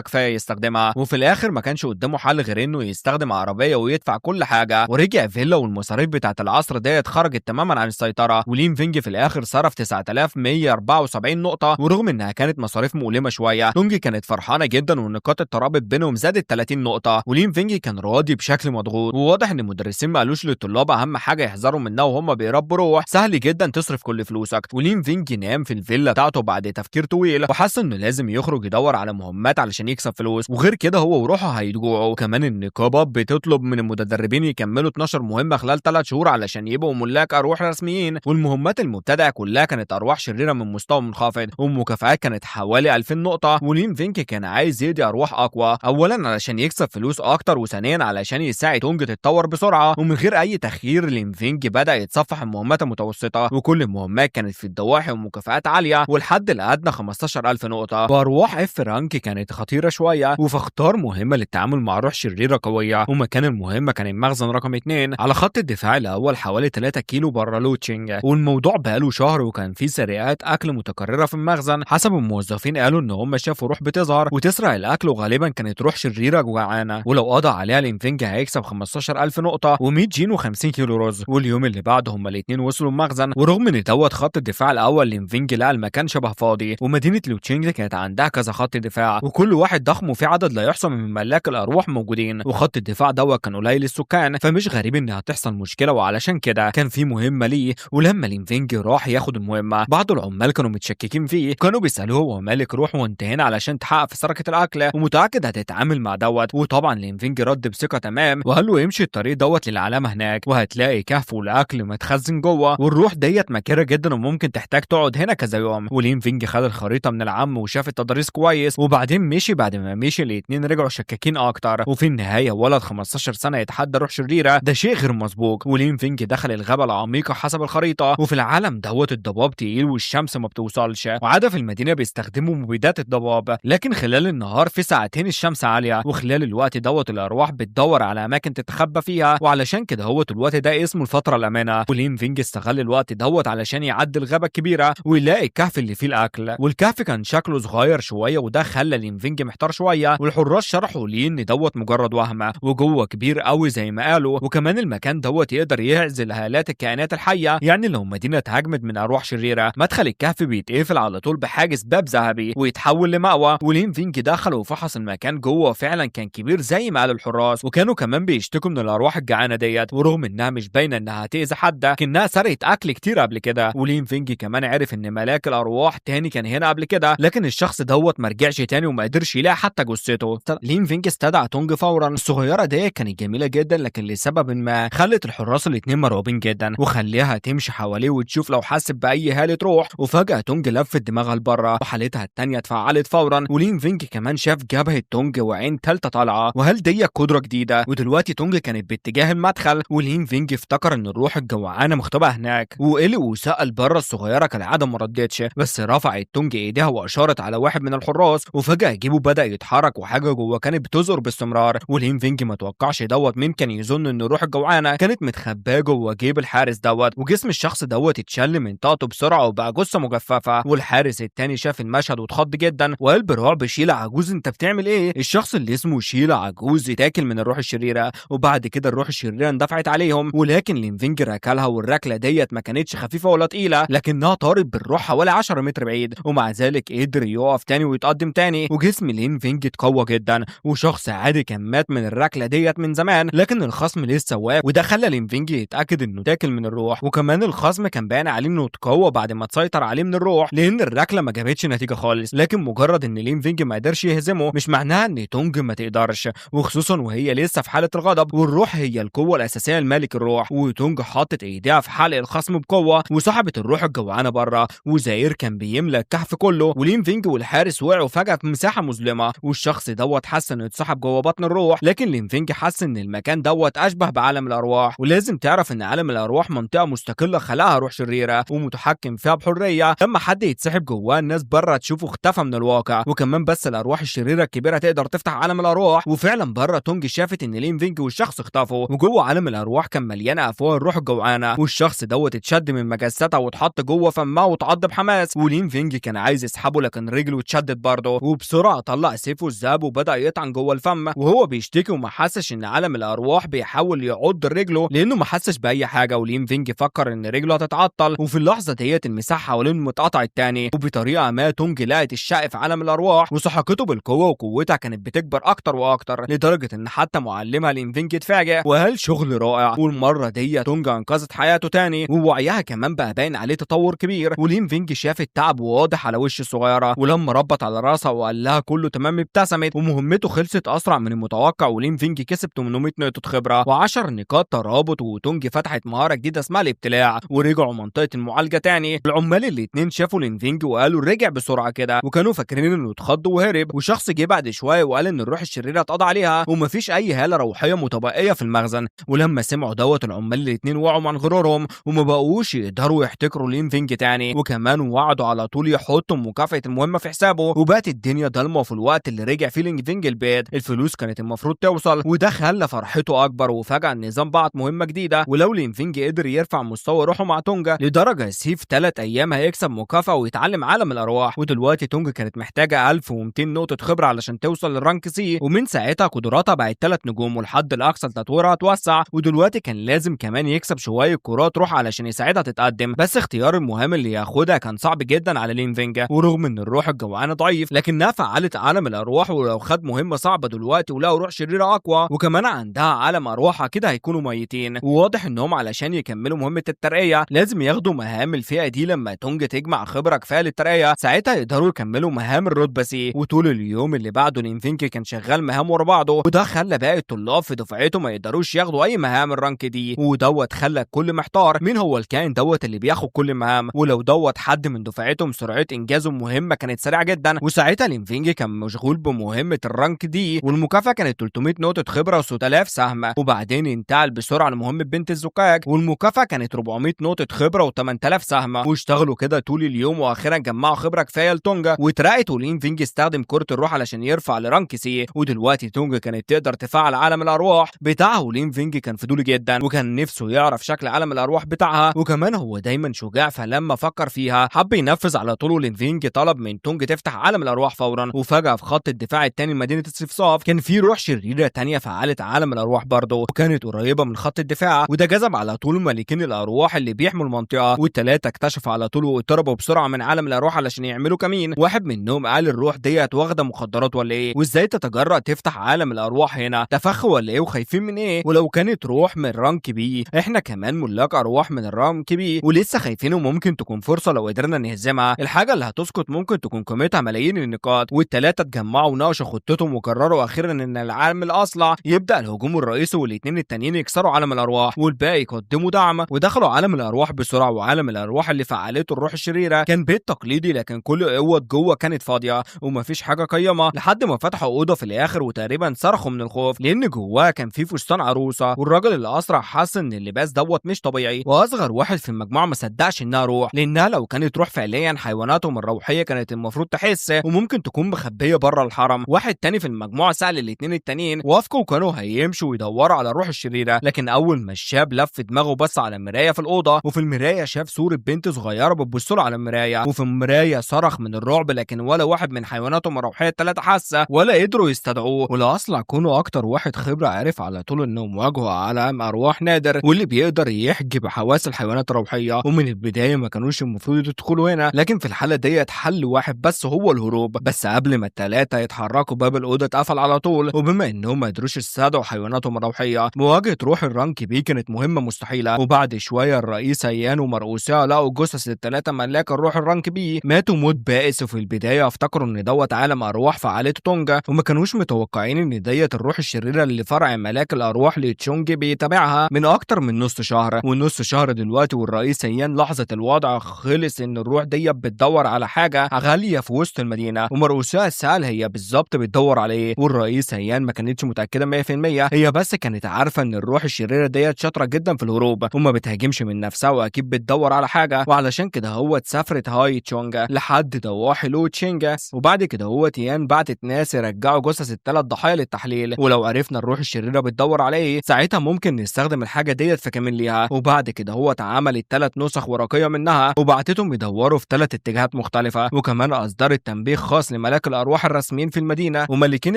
كفاية يستخدمها، وفي الاخر ما كانش قدامه حل غير انه يستخدم عربية ويدفع كل حاجة. ورجع فيلا والمصاريف بتاعة العصر ديت خرجت تماما عن السيطرة، ولين فينج في الاخر صرف 9174 نقطة، ورغم انها كانت مصاريف مؤلمة شوية تونج كانت فرحانة جدا والنقاط الترابط بينهم زادت 30 نقطة، ولين فينج كان راضي بشكل مضغوط. وواضح ان المدرسين ما قالوش للطلاب اهم حاجة يحذروا منها وهم بيربوا روح سهل جدا تصرف كل فلوسك. ولين فينج نام في الفيلا بتاعته بعد تفكير طويل وحس انه لازم يخرج يدور على مهمات علشان يكسب فلوس، وغير كده هو وروحه هيجوعوا. وكمان النقابة بتطلب من المتدربين يكملوا 12 مهمة خلال 3 شهور علشان يبقوا ملاك ارواح رسميين، والمهمات المبتدئة كلها كانت ارواح شريرة من مستوى منخفض، والمكافآت كانت حوالي 2000 نقطة. ولين فينج كان عايز يدي ارواح اقوى، اولا علشان يكسب فلوس اكتر، وثانيا علشان يساعد تونج تتطور بسرعة. ومن غير اي تخيير لين فينج بدأ يتصفح المهمات المتوسطة، وكل المهمات كانت في الضواحي ومكافآت عالية، والحد الادنى 15000 نقطة. وارواح اف رانك كانت خطيرة شوية، فاختار مهمة للتعامل مع روح شريرة قوية، ومكان المهمة كان المخزن رقم 2 على خط الدفاع الاول حوالي 3 كيلو بره لوتشينج. والموضوع بقاله شهر وكان في سرقات اكل متكررة في المخزن، حسب الموظفين قالوا ان هم شافوا روح بتظهر وتسرق الاكل، وغالبا كانت روح شريرة جوعانة، ولو قضى عليها لين فينج هيكسب 15000 نقطة و100 جين و50 كيلو رز. واليوم اللي بعده هما الاثنين وصلوا المخزن، ورغم ان دوت خط الدفاع الاول لين فينج لقى المكان شبه فاضي، ومدينة لوتشينج كانت عندها كذا خط دفاع وكل واحد ضخم وفي عدد لا يحصى من ملاك الارواح موجودين، وخط الدفاع دوت كان قليل السكان، فمش غريب انها تحصل مشكلة، وعلشان كده كان في مهمة ليه. ولما لين فينج راح ياخد المهمة بعض العمال كانوا متشككين فيه، كانوا بيسالوه هو مالك روح وانت هنا علشان تحقق في سرقة الاكل ومتاكد هتتعامل مع دوت؟ وطبعا لين فينج رد بثقة تمام وقال له يمشي الطريق دوت للعلامة هناك، وهتلاقي كهف والاكل متخزن جوه، والروح ديت مكيرة جدا وممكن تحتاج تقعد هنا كذا يوم. ولين فينج خد الخريطة من العم وشاف التضاريس كويس، وبعدين مشي. بعد ما مشي الاتنين رجعوا شكاكين اكتر، وفي النهاية ولد 15 سنة يتحدى روح شريرة، ده شيء غير مسبوق. ولين فينج دخل الغابة العميقة حسب الخريطة، وفي العالم دوت الضباب تقيل والشمس ما بتوصلش، وعادة في المدينة بيستخدموا مبيدات الضباب، لكن خلال النهار في ساعتين الشمس عالية، وخلال الوقت دوت الارواح بتدور على اماكن تتخبى فيها، وعلشان كده هوت الوقت ده اسمه الفترة الامانة. ولين فينج استغل الوقت دوت علشان يعدي الغابة الكبيرة ويلاقي الكهف اللي فيه الاكل، والكهف كان شكله صغير شوية، وده خلى لين فينج محتار شوية، والحراس شرحوا ليه ان دوت مجرد وهم، وجوه كبير قوي زي ما قالوا، وكمان المكان دوت يقدر يعزل هالات الكائنات الحية، يعني لو مدينة اتهاجمت من ارواح شريرة مدخل الكهف بيتقفل على طول بحاجز باب ذهبي ويتحول لمأوى. ولين فينج دخل وفحص المكان جوه، فعلا كان كبير زي ما قال الحراس، وكانوا كمان بيشتكوا من الارواح الجعانة ديت، ورغم انها مش باينة انها هتأذي حد لكنها سرقت اكل كتير قبل كده. ولين فينج كمان عرف ان ملاك الارواح تاني كان هنا قبل كده، لكن الشخص دوت ما رجعش تاني وما قدرش يلاقي حتى جثته. لين فينج استدعى تونج فورا. الصغيرة ديت كانت جميلة جدا، لكن لسبب ما خلت الحراس الاتنين مرعوبين جدا، وخليها تمشي حواليه وتشوف لو حاسب باي هالة روح. وفجأة تونج لفت دماغها لبره وحالتها التانية اتفعلت فورا، ولين فينج كمان شاف جبهة تونج وعين تالتة طالعة، وهل دي قدرة جديدة؟ ودلوقتي تونج كانت باتجاه المدخل، ولين فينج افتكر ان الروح الجوعانة مختبئة هناك، وقلق وسأل بره. الصغيرة كالعادة ما ردتش، بس رفعت تونج ايديها واشارت على واحد من الحراس، وفجأة جيبه بدأ يتحرك وحاجة جوه كانت بتزور باستمرار. ولين فينج ما توقعش دوت مين كان يظن ان الروح الجوعانة كانت متخباه جوه جيب الحارس دوت، وجسم الشخص دوت اتشل من طاقته بسرعة وبقى جثة مجففة. والحارس التاني شاف المشهد واتخض جدا وقال برعب شيلة عجوز انت بتعمل ايه؟ الشخص اللي اسمه شيلة عجوز اتاكل من الروح الشريرة، وبعد كده الروح الشريرة اندفعت عليهم، ولكن لين فينج ركلها، والركلة ديت ما كانتش خفيفة ولا تقيلة لكنها طارت بالروح حوالي 10 متر بعيد، ومع ذلك قدر يقف تاني ويتقدم تاني، وجسم لين فينج اتقوى جدا، وشخص عادي كان مات من الركلة ديت من زمان، لكن الخصم لسه واقف، وده خلى لين فينج يتأكد انه تاكل من الروح. وكمان الخصم كان باين عليه انه اتقوى بعد ما تسيطر عليه من الروح، لان الركلة ما جابتش نتيجة خالص، لكن مجرد ان لين فينج ما قدرش يهزمه مش معناها ان تونج ما تقدرش، وخصوصا وهي لسه في حالة الغضب، والروح هي القوة الأساسية لملك الروح. وتونج حطت ايديها في حلق الخصم بقوة وسحبت الروح الجوعانة بره، وزاير كان بيملى الكهف كله، ولين فينج والحارس وقعوا فجأة في مساحة مظلمة، والشخص دوت حس انه اتسحب جوه بطن الروح، لكن لين فينج حس ان المكان دوت اشبه بعالم الارواح. ولازم تعرف ان عالم الارواح منطقة مستقلة خلقها روح شريرة ومتحكم فيها بحرية، لما حد يتسحب جواه الناس بره تشوفه اختفى من الواقع، وكمان بس الارواح الشريرة الكبيرة تقدر تفتح عالم الارواح. وفعلا بره تونج شافت ان لين فينج والشخص اختفوا، وجوه عالم الارواح كان مليانة افواه الروح الجوعانة، والشخص دوت اتشد من مجساتها واتحط جوه فمها بيتعض بحماس، ولين فينج كان عايز يسحبه لكن رجله اتشدت برضه، وبسرعه طلع سيفه الذهب وبدا يطعن جوه الفم وهو بيشتكي وما حسش ان عالم الارواح بيحاول يعض رجله لانه ما حسش باي حاجه. ولين فينج فكر ان رجله هتتعطل، وفي اللحظه ديت المساحه حوالين اتقطع التاني، وبطريقه ما تونج لقت الشق في عالم الارواح وسحقته بالقوه، وقوتها كانت بتكبر اكتر واكتر لدرجه ان حتى معلمها لين فينج اتفاجئ وقال شغل رائع. والمره دي تونج انقذت حياته تاني ووعيها كمان بقى باين عليه تطور كبير. ولين فينج شاف التعب واضح على وش الصغيره، ولما ربط على راسها وقال لها كله تمام ابتسمت ومهمته خلصت اسرع من المتوقع. ولين فينج كسب 800 نقطه خبره و10 نقاط ترابط، وتونج فتحت مهاره جديده اسمها الابتلاع ورجعوا منطقه المعالجه تاني. العمال الاتنين شافوا لين فينج وقالوا رجع بسرعه كده، وكانوا فاكرين انه اتخض وهرب. وشخص جه بعد شويه وقال ان الروح الشريره اتقضى عليها ومفيش اي هاله روحيه متبقيه في المخزن. ولما سمعوا دوت العمال الاتنين وقعوا من غرورهم وما بقوش يقدروا يحتكروا لين فينج تاني، وكمان وعدوا على طول يحطوا مكافاه المهمه في حسابه. وبقت الدنيا ضلمه في الوقت اللي رجع فيه لين فينج البيت. الفلوس كانت المفروض توصل وده خلى فرحته اكبر، وفجاه النظام بعت مهمه جديده، ولو لين فينج قدر يرفع مستوى روحه مع تونجا لدرجه سيف 3 ايام هيكسب مكافاه ويتعلم عالم الارواح. ودلوقتي تونجا كانت محتاجه 1200 نقطه خبره علشان توصل للرانك سي، ومن ساعتها قدراتها بقت 3 نجوم والحد الاقصى لتطويرها اتوسع. ودلوقتي كان لازم كمان يكسب شويه كرات روح علشان يساعدها تتقدم، بس اختيار المهام اللي ياخدها كان صعب جدا على لين فينجا. ورغم ان الروح الجوعانه ضعيف لكنها فعلت عالم الارواح، ولو خد مهمه صعبه دلوقتي ولقوا روح شريره اقوى وكمان عندها عالم ارواح كده هيكونوا ميتين. وواضح انهم علشان يكملوا مهمه الترقيه لازم ياخدوا مهام الفئه دي. لما تونجا تجمع خبره كفايه للترقيه ساعتها يقدروا يكملوا مهام الرتبه سي. وطول اليوم اللي بعده لين فينج كان شغال مهام ورا بعضه، وده خلى باقي الطلاب في دفعته ما يقدروش ياخدوا اي مهام الرانك دي. ودوت خلى الكل محتار مين هو الكائن دوت اللي بياخد كل المهام، ولو دوت حد من دفعتهم سرعه انجازه المهمه كانت سريعه جدا. وساعتها لين فينج كان مشغول بمهمه الرانك دي والمكافاه كانت 300 نقطه خبره و6000 سهم. وبعدين انتقل بسرعه لمهمه بنت الزقاق والمكافاه كانت 400 نقطه خبره و8000 سهم. واشتغلوا كده طول اليوم واخيرا جمعوا خبره كفايه لتونجا واترقت. ولين فينج استخدم كره الروح علشان يرفع لرانك سي. ودلوقتي تونجا كانت تقدر تفعل عالم الارواح بتاعها، ولين فينج كان فضولي جدا وكان نفسه يعرف شكل عالم الارواح بتاعها، وكمان هو دايما شجاع فلما فكر فيها حب ينفذ على طول. لين فينج طلب من تونجا تفتح عالم الارواح فورا. وفجاه في خط الدفاع الثاني لمدينه الصفصاف كان في روح شريره ثانيه فعلت عالم الارواح برضه وكانت قريبه من خط الدفاع، وده جذب على طول ملكين الارواح اللي بيحموا المنطقه. والثلاثه اكتشفوا على طول واضطربوا بسرعه من عالم الارواح علشان يعملوا كمين. واحد منهم قال الروح ديت واخده مخدرات ولا ايه، وازاي تتجرأ تفتح عالم الارواح هنا، تفخوا ولا ايه وخايفين من ايه؟ ولو كانت روح من رانك بي احنا كمان ملاك ارواح من الرانك بي ولسه خايفين، وممكن تكون فرصه لو قدرنا نهزمها. الحاجه اللي هتسقط ممكن تكون قيمتها ملايين النقاط. والثلاثه اتجمعوا وناقشوا خطتهم وقرروا اخيرا ان العالم الاصلع يبدا الهجوم الرئيسي والاثنين التانيين يكسروا عالم الارواح والباقي يقدموا دعم. ودخلوا عالم الارواح بسرعه، وعالم الارواح اللي فعلته الروح الشريره كان بيت تقليدي لكن كل قوه جوه كانت فاضيه ومفيش حاجه قيمه، لحد ما فتحوا اوضه في الاخر وتقريبا صرخوا من الخوف لان جواها كان في فستان عروسه. والراجل الاسرع حس ان اللباس دوت مش طبيعي، واصغر واحد في المجموعه ما صدقش انها روح لانها لو كانت روح فعليا حيواناتهم الروحيه كانت المفروض تحس وممكن تكون مخبيه بره الحرم. واحد تاني في المجموعه سال الاثنين التانيين وافقوا وكانوا هيمشوا ويدوروا على الروح الشريره. لكن اول ما الشاب لف دماغه بص على المرايه في الاوضه، وفي المرايه شاف صوره بنت صغيره بتبص له على المرايه، وفي المرايه صرخ من الرعب لكن ولا واحد من حيواناتهم الروحيه الثلاثه حاسه ولا قدروا يستدعوه. والاصلع كونوا اكتر واحد خبره عرف على طول انهم واجهوا عالم ارواح نادر واللي بيقدر يحجب حواس الحيوانات الروحيه، ومن البدايه ما كانوش المفروض يدخلوا هنا. لكن في الحاله ديت حل واحد بس هو الهروب. بس قبل ما الثلاثه يتحركوا باب الاوضه اتقفل على طول، وبما انهم ما قدروش يستدعوا حيواناتهم الروحيه مواجهه روح الرانك بي كانت مهمه مستحيله. وبعد شويه الرئيس ايان ومرؤوسها لقوا جثث الثلاثه ملاك الروح الرانك بي ماتوا موت بائس. وفي البدايه افتكروا ان دوت عالم ارواح فعلته تونجا، وما كانوش متوقعين ان ديت الروح الشريره اللي فرع ملاك الارواح لتشونج بيتابعها من اكتر من نص شهر. والنص شهر دلوقتي والرئيس ايان لحظه الوضع خلص ان الروح ديت بتدور على حاجه غاليه في وسط المدينه، ومرؤوسها سال هي بالظبط بتدور على ايه. والرئيس ايان ما كانتش متاكده 100%، هي بس كانت عارفه ان الروح الشريره ديت شاطره جدا في الهروب وما بتهاجمش من نفسها واكيد بتدور على حاجه. وعلشان كده هو سافرت هاي تشونجا لحد ضواحي لو تشينجا، وبعد كده هو تيان بعتت ناس يرجعوا جثث الثلاث ضحايا للتحليل. ولو عرفنا الروح الشريره بتدور على ايه ساعتها ممكن نستخدم الحاجه ديت في كمين ليها. وبعد كده هو اتعمل الثلاث نسخ ورقيه منها، وبعد وبعتتهم يدوروا في 3 اتجاهات مختلفة، وكمان أصدرت تنبيه خاص لملاك الأرواح الرسميين في المدينة، ومالكين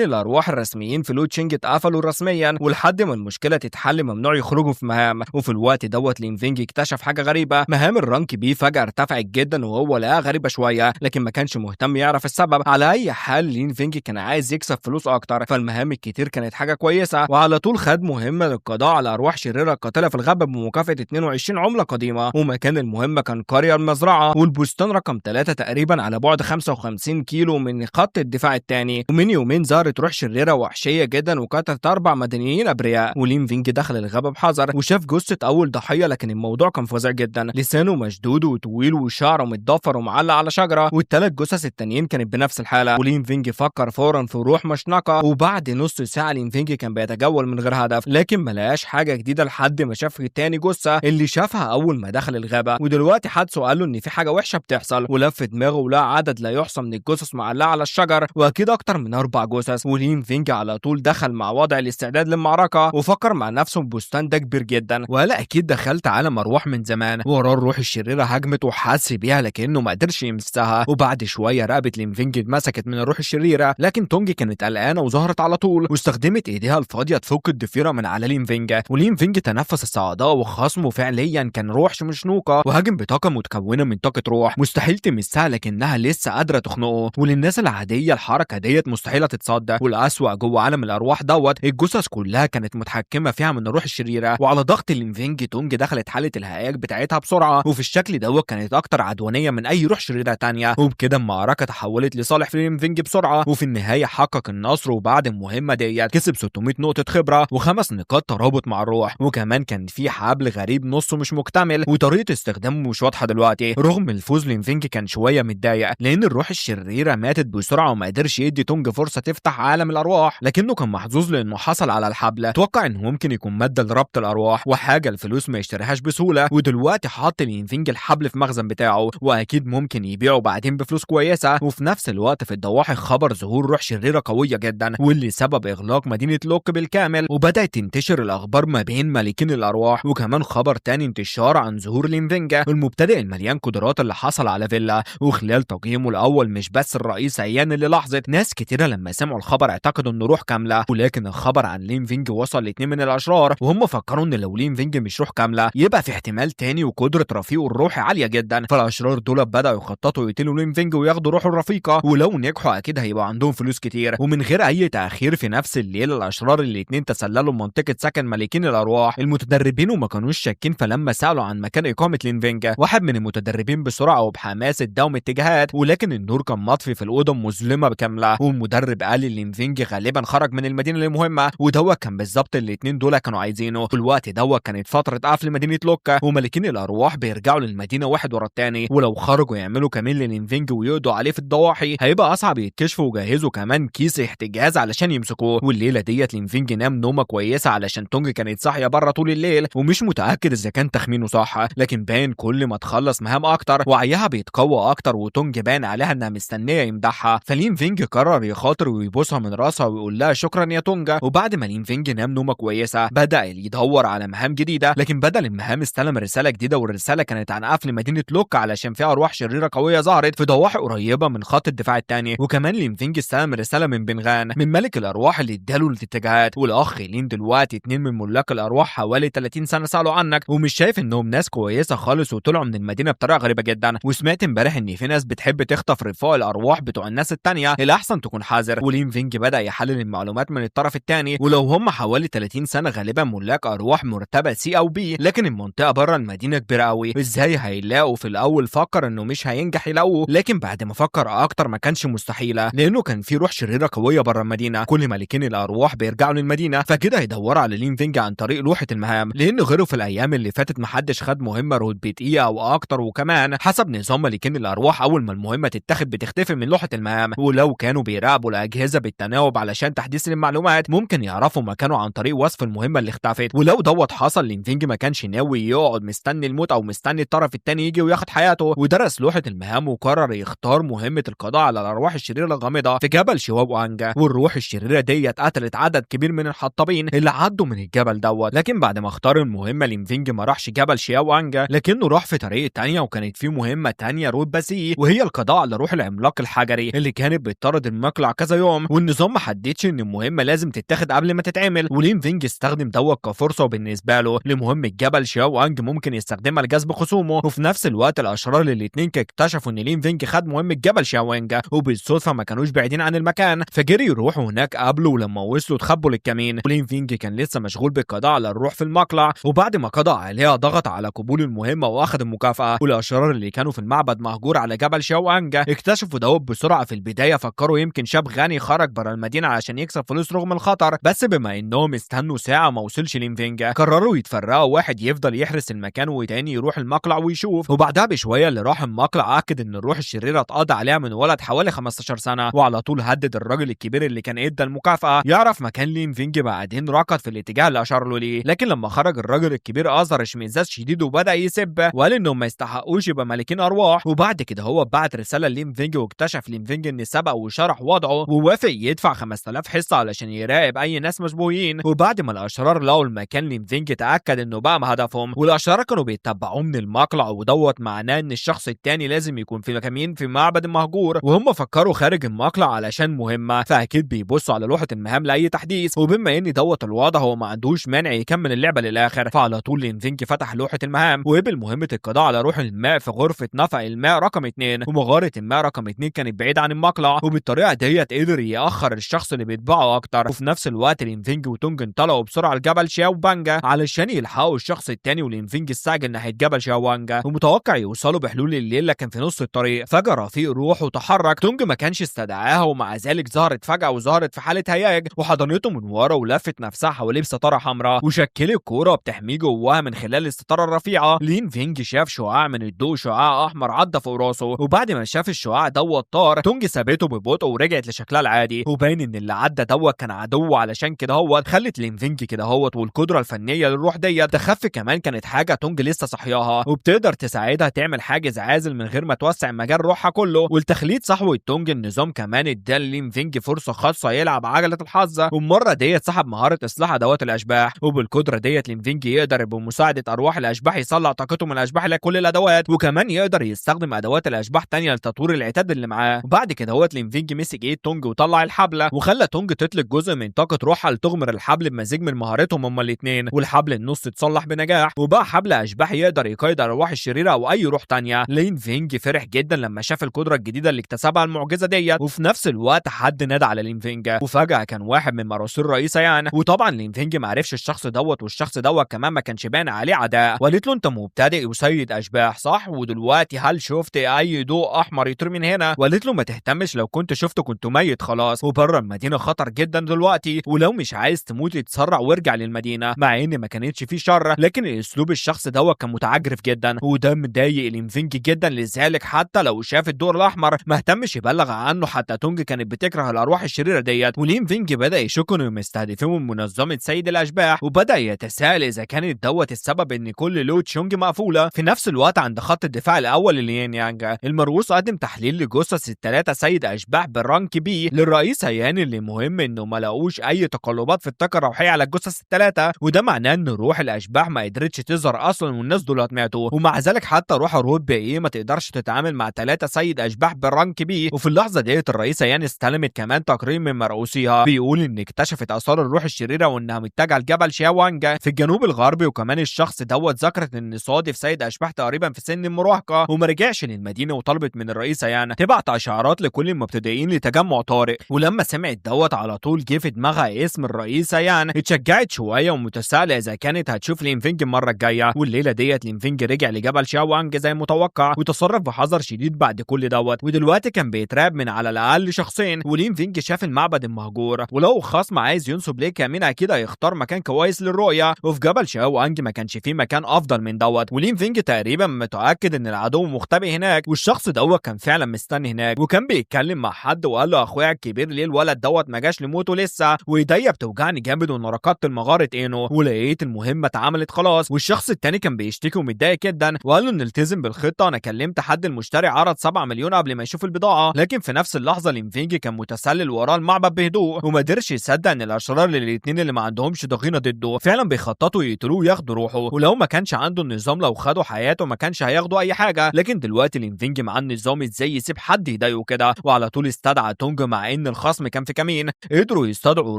الأرواح الرسميين في لوتشينج اتقفلوا رسميا، ولحد ما المشكلة تتحل ممنوع يخرجوا في مهام. وفي الوقت دوت لين فينج اكتشف حاجة غريبة، مهام الرانك بيه فجأة ارتفعت جدا وهو لقاها غريبة شوية، لكن ما كانش مهتم يعرف السبب. على أي حال لين فينج كان عايز يكسب فلوس أكتر، فالمهام الكتير كانت حاجة كويسة، وعلى طول خد مهمة للقضاء على أرواح شريرة قاتلة في الغابة بمكافأة 22 عملة قديمة. ومكان المهمة كان قرية المزرعة والبستان رقم 3 تقريبا على بعد 55 كيلو من خط الدفاع الثاني. ومن يومين ظهرت روح شريرة وحشية جدا وقتلت 4 مدنيين أبرياء. ولين فينج دخل الغابة بحذر وشاف جثة أول ضحية، لكن الموضوع كان فظيع جدا، لسانه مشدود وطويل وشعره متضفر ومعلق على شجرة، والثلاث جثث التانيين كانت بنفس الحالة. ولين فينج فكر فورا في روح مشنقة، وبعد نص ساعة لين فينج كان بيتجول من غير هدف، لكن ما لقاش حاجة جديدة لحد ما شاف تاني جثة اللي شافها أول ما دخل الغابة. ودلوقتي حدسه قال له إن في حاجة وحشة بتحصل، ولف دماغه ولقى عدد لا يحصى من الجثث معلقة على الشجر، وأكيد أكتر من 4 جثث. ولين فينج على طول دخل مع وضع الاستعداد للمعركة، وفكر مع نفسه البستان ده كبير جدا، وقال أكيد دخلت عالم أرواح من زمان. وراه الروح الشريرة هجمت وحس بيها لكنه ما قدرش يمسها، وبعد شوية رقبة لين فينج اتمسكت من الروح الشريرة، لكن تونج كانت قلقانة وظهرت على طول واستخدمت ايديها الفاضية تفك الضفيرة من على لين فينج. ولين فينج تنفس الصعداء وخصمه فعليا كان روح مشنوقة وهاجم بطاقة متكونة من طاقة روح مستحيل تمسها لكنها لسه قادرة تخنقه. وللناس العادية الحركة ديت مستحيلة تتصدى، والأسوأ جوه عالم الأرواح دوت الجثث كلها كانت متحكمة فيها من الروح الشريرة. وعلى ضغط لين فينج تونج دخلت حالة الهياج بتاعتها بسرعة، وفي الشكل دوت كانت أكتر عدوانية من أي روح شريرة تانية. وبكده المعركة تحولت لصالح لين فينج بسرعة، وفي النهاية حقق النصر، وبعد المهمة ديت كسب 600 نقطة خبرة و5 نقاط ترابط مع الروح. وكمان كان في حبل غريب نصه مش مكتمل وطريقة استخدامه مش واضحة دلوقتي. رغم الفوز لين فينج كان شوية متضايق لأن الروح الشريرة ماتت بسرعة وما قدرش يدي تونج فرصة تفتح عالم الأرواح، لكنه كان محظوظ لأنه حصل على الحبل. اتوقع إنه ممكن يكون مادة لربط الأرواح وحاجة الفلوس ما يشتريهاش بسهولة، ودلوقتي حاط لين فينج الحبل في مخزن بتاعه وأكيد ممكن يبيعه بعدين بفلوس كويسة. وفي نفس الوقت في الضواحي خبر ظهور روح شريرة قوية جدا واللي سبب إغلاق مدينة لوك بالكامل، وبدأت تنتشر الأخبار ما بين مالكين الأرواح. وكمان خبر تاني انتشار عن ظهور لين فينج المبتدئ المليان قدرات اللي حصل على فيلا. وخلال تقييمه الأول مش بس الرئيس عيان اللي لاحظت، ناس كتيرة لما سمعوا الخبر اعتقدوا إنه روح كاملة، ولكن الخبر عن لين فينج وصل لاتنين من الأشرار وهم فكروا إن لو لين فينج مش روح كاملة يبقى في احتمال تاني وقدرة رفيقه الروحي عالية جدا. فالأشرار دول بدأوا يخططوا يقتلوا لين فينج وياخدوا روحه الرفيقة، ولو نجحوا أكيد هيبقى عندهم فلوس كتير. ومن غير أي تأخير في نفس الليل الأشرار الاتنين تسللوا منطقة سكن مالكين الأرواح المتدربين وما كانوش شاكين. فلما سألوا عن مكان إقامة لين فينج واحد من المتدربين بسرعة وبحماس اداهم اتجاهات، ولكن النور كان مطفي في الأوضة مظلمة بكاملة. والمدرب قال لين فينج غالبا خرج من المدينة المهمة، ودوت كان بالظبط الاتنين دول كانوا عايزينه. في الوقت دوت كانت فترة قفل مدينة لوكا ومالكين الأرواح بيرجعوا للمدينة واحد ورا التاني، ولو خرجوا يعملوا كمان لين فينج ويقضوا عليه في الضواحي هيبقى أصعب يتكشفوا. وجهزوا كمان كيس احتجاز علشان يمسكوه. والليلة ديت لين فينج نام نومة كويسة علشان تونج كانت صاحية بره طول الليل ومش متأكد إذا كان تخمينه صح، لكن باين كل ما تخلص مهام أكتر وعيها بيتقوى أكتر، وتونج باين عليها إنها مستنية يمدحها. فلين فينج قرر يخاطر ويبوسها من راسها ويقول لها شكرا يا تونجا. وبعد ما لين فينج نام نومة كويسة بدأ يدور على مهام جديدة، لكن بدل المهام استلم رسالة جديدة، والرسالة كانت عن قفل مدينة لوك علشان فيها أرواح شريرة قوية ظهرت في ضواحي قريبة من خط الدفاع الثاني. وكمان لين فينج استلم رسالة من بنغان من ملك الأرواح اللي اداله الاتجاهات. والأخ لين دلوقتي 2 من ملاك الأرواح حوالي 30 سنة سألوا عنك ومش شايف إنهم ناس كويسة خالص وطلعوا من المدينة بطريقة غريبة جدا. وسمعت امبارح إن في ناس بتحب تخطف رفاق الأرواح بتوع الناس التانية، الأحسن تكون حذر. ولين فينج بدأ يحلل المعلومات من الطرف الثاني، ولو هم حوالي 30 سنة غالبا ملاك أرواح مرتبة سي أو بي، لكن المنطقة بره المدينة كبيرة قوي، إزاي هيلاقوا؟ في الأول فكر إنه مش هينجح يلاقوه، لكن بعد ما فكر أكتر ما كانش مستحيلة لأنه كان في روح شريرة قوية بره المدينة. كل مالكين الأرواح بيرجعوا للمدينة فكده هيدوروا على لين فينج عن طريق لوحة المهام، لأن غيره في الأيام اللي فاتت محدش خد مهمة رتبة إيه أو أكتر. وكمان حسب نظام مالكين الأرواح أول ما المهمة تتاخد بتختفي من لوحة المهام، ولو كانوا بيراقبوا الأجهزة بالتناوب علشان تحديث المعلومات ممكن يعرفوا مكانه عن طريق وصف المهمة اللي اختفت. ولو دوت حصل لين فينج ما كانش ناوي يقعد مستني الموت أو مستني الطرف التاني يجي وياخد حياته، ودرس لوحة المهام وقرر يختار مهمة القضاء على الأرواح الشريرة الغامضة في جبل شواب وانجا. والروح الشريرة ديت قتلت عدد كبير من الحطابين اللي عدوا من الجبل دوت. لكن بعد ما اختار المهمة لين فينج ما راحش جبل شياو وانجا لكنه راح في طريق تاني تانية وكانت في مهمة تانية رتبة سي، وهي القضاء على روح العملاق الحجري اللي كانت بتطارد المقلع كذا يوم، والنظام ما حددش ان المهمة لازم تتاخد قبل ما تتعمل. ولين فينج استخدم دوت كفرصة بالنسبة له لمهمة جبل شاو أنج ممكن يستخدمها لجذب خصومه. وفي نفس الوقت الاشرار الاتنين اكتشفوا ان لين فينج خد مهمة جبل شاو أنج، وبالصدفة ما كانوش بعيدين عن المكان، فجري يروحوا هناك قبله، ولما وصلوا اتخبوا للكمين. ولين فينج كان لسه مشغول بالقضاء على الروح في المقلع، وبعد ما قضى عليها ضغط على قبول المهمة واخد المكافأة. والاشرار اللي كانوا في المعبد مهجور على جبل شاو أنج اكتشفوا دوت بسرعة. في البداية فكروا يمكن شاب غني خرج برا المدينة عشان يكسب فلوس رغم الخطر، بس بما انهم استنوا ساعة ما وصلش لين فينج قرروا يتفرقوا، واحد يفضل يحرس المكان وتاني يروح المقلع ويشوف. وبعدها بشوية اللي راح المقلع اكد ان الروح الشريرة اتقضى عليها من ولد حوالي 15 سنة، وعلى طول هدد الراجل الكبير اللي كان ادى المكافأة يعرف مكان لين فينج. بعدين ركض في الاتجاه اللي اشار له ليه، لكن لما خرج الراجل الكبير اظهر اشمئزاز شديد وبدا يسب، وقال انهم ما يستحقوش يبقى مالكين ارواح. وبعد كده هو بعت رسالة لين فينج، واكتشف لين فينج ان سبق وشرح وضعه ووافق يدفع 5000 حصة علشان يراقب اي ناس مشبوهين. وبعد ما الاشرار لقوا المكان لين فينج تاكد انه بقى هدفهم، والاشرار كانوا بيتبعوه من المقلع، ودوت معناه ان الشخص التاني لازم يكون في كمين في معبد مهجور، وهم فكروا خارج المقلع علشان مهمة، فاكيد بيبصوا على لوحة المهام لاي تحديث. وبما ان دوت الوضع هو ما عندوش مانع يكمل اللعبة للاخر، فعلى طول لين فينج فتح لوحة المهام وقبل مهمة القضاء على روح الماء في غرفة نفق الماء رقم 2. ومغارة الماء رقم 2 كانت بعيدة عن المقلع، وبالطريقة ديت قدر يأخر الشخص اللي بيتبعه اكتر. وفي نفس الوقت لين فينج وتونج انطلقوا بسرعة لجبل شاو بانجا علشان يلحقوا الشخص التاني، ولين فينج استعجل ناحية جبل شاو بانجا ومتوقع يوصلوا بحلول الليل، لكن في نص الطريق فجأة رفيق روحه تحرك. تونج ما كانش استدعاها، ومع ذلك ظهرت فجأة وظهرت في حالة هياج وحضنته من ورا ولفت نفسها حواليه بستارة حمراء وشكلت كورة بتحميه جواها من خلال الستارة الرفيعة. لين فينج شاف شعاع من الضوء، شعاع احمر عدى فوق راسه، وبعد ما شاف الشعاع دوت طار. تونج سابته ببطء ورجعت لشكلها العادي، وباين ان اللي عدى دوت كان عدو، علشان كده هو خلت لين فينج كده هوت. والقدرة الفنية للروح ديت تخفي كمان كانت حاجة تونج لسه صحياها، وبتقدر تساعدها تعمل حاجز عازل من غير ما توسع مجال روحها كله. والتخليد صحوة تونج النظام كمان ادى لين فينج فرصة خاصة يلعب عجلة الحظ، والمرة ديت سحب مهارة اصلاح ادوات الاشباح. وبالقدرة ديت لين فينج يقدر بمساعدة ارواح الاشباح يصلح طاقته من الاشباح لكل الادوات، وكمان يقدر يستخدم ادوات الاشباح تانية لتطوير العتاد اللي معاه. وبعد كده هوت لين فينج مسك ايد تونج وطلع الحبلة، وخلى تونج تطلق جزء من طاقة روحها لتغمر الحبل بمزيج من مهارتهم هما الاثنين، والحبل النص اتصلح بنجاح وبقى حبل اشباح يقدر يقيد الارواح الشريرة او اي روح تانية. لين فينج فرح جدا لما شاف القدرة الجديدة اللي اكتسبها المعجزة ديت، وفي نفس الوقت حد نادى على لين فينج، وفجأة كان واحد من مراسيل الرئيسة يعني. وطبعا لين فينج ما عرفش الشخص دوت، والشخص دوت كمان ما كانش باين عليه عداء، وقالت له انت مبتدئ وسيد اشباح صح؟ ودلوقتي هل شفت اي ضوء احمر يطير من هنا؟ وقالت له ما تهتمش، لو كنت شفته كنت ميت خلاص، وبره المدينة خطر جدا دلوقتي، ولو مش عايز تموت اتسرع وارجع للمدينة. مع ان ما كانتش فيه شر، لكن اسلوب الشخص دوت كان متعجرف جدا، وده مضايق لين فينج جدا. لذلك حتى لو شاف الدور الاحمر ما اهتمش يبلغ عنه. حتى تونج كانت بتكره الارواح الشريره ديت، ولين فينج بدا يشك انهم مستهدفين من منظمه سيد الاشباح، وبدا يتساءل اذا كانت دوت السبب ان كل لو تشونج مقفوله. في نفس الوقت عند خط الدفاع الاول لين يانج المرؤوس قدم تحليل لجثث الثلاثه سيد اشباح بالرانك بي للرئيس هيان، اللي مهم انه ما لقوش اي تقلبات في الطاقه الروحيه على الجثث الثلاثه، وده معناه ان روح الاشباح ما قدرتش تظهر اصلا والناس دول ماتوا. ومع ذلك حتى روح الروب ايه ما تقدرش تتعامل مع ثلاثه سيد اشباح بالرانك بي. وفي اللحظه ديت الرئيسه يان استلمت كمان تقرير من مرؤوسيها بيقول ان اكتشفت اثار الروح الشريره وانها متجهه لجبل شاوانج في الجنوب الغربي. وكمان الشخص دوت ذكرت ان صادف سيد اشباح تقريبا في سن المراهقه وما رجعش للمدينه، وطلبت من الرئيسه يان تبعت اشعارات لكل المبتدئين لتجمع طارئ. ولما سمعت دوت على طول جه في دماغها اسم الرئيسه يان، اتشجعت شويه ومتسائله اذا كانت هتشوف لين فينج المره الجايه. والليله ديت لين فينج رجع لجبل شاوانج زي متوقع وتصرف بحذر شديد بعد كل دوت، ودلوقتي كان بيتراقب من على الاقل شخصين. ولين فينج شاف المعبد المهجور، ولو خصم عايز ينصب ليه كمين اكيد هيختار مكان كويس للرؤيه، وفي جبل شاوانج ما كانش فيه مكان افضل من دوت. ولين فينج تقريبا متاكد ان العدو مختبئ هناك، والشخص دوت كان فعلا مستني هناك، وكان بيتكلم مع حد وقال له اخويا الكبير ليه الولد دوت ما جاش لموته لسه، وايديا بتوجعني جامد وانا ركضت المغاره عينه ولقيت المهمه اتعملت خلاص. والشخص التاني كان بيشتكي ومتضايق جدا وقال له ان التزم بالخطه، انا كلمت حد المشتري عرض 7 مليون قبل ما يشوف البضاعه. لكن في نفس اللحظه لين فينج كان متسلل وراه المعبد بهدوء وما قدرش يصدق ان الاشرار الاثنين اللي ما عندهمش ضغينه ضده فعلا بيخططوا يقتلوه وياخدوا روحه، ولو ما كانش عنده النظام لو خدوا حياته وما كانش هياخدوا اي حاجه، لكن دلوقتي لينفينج مع النظام ازاي يسيب حد يضايقه كده، وعلى طول استدعى تونج مع ان الخصم كان في كمين. قدروا يستدعوا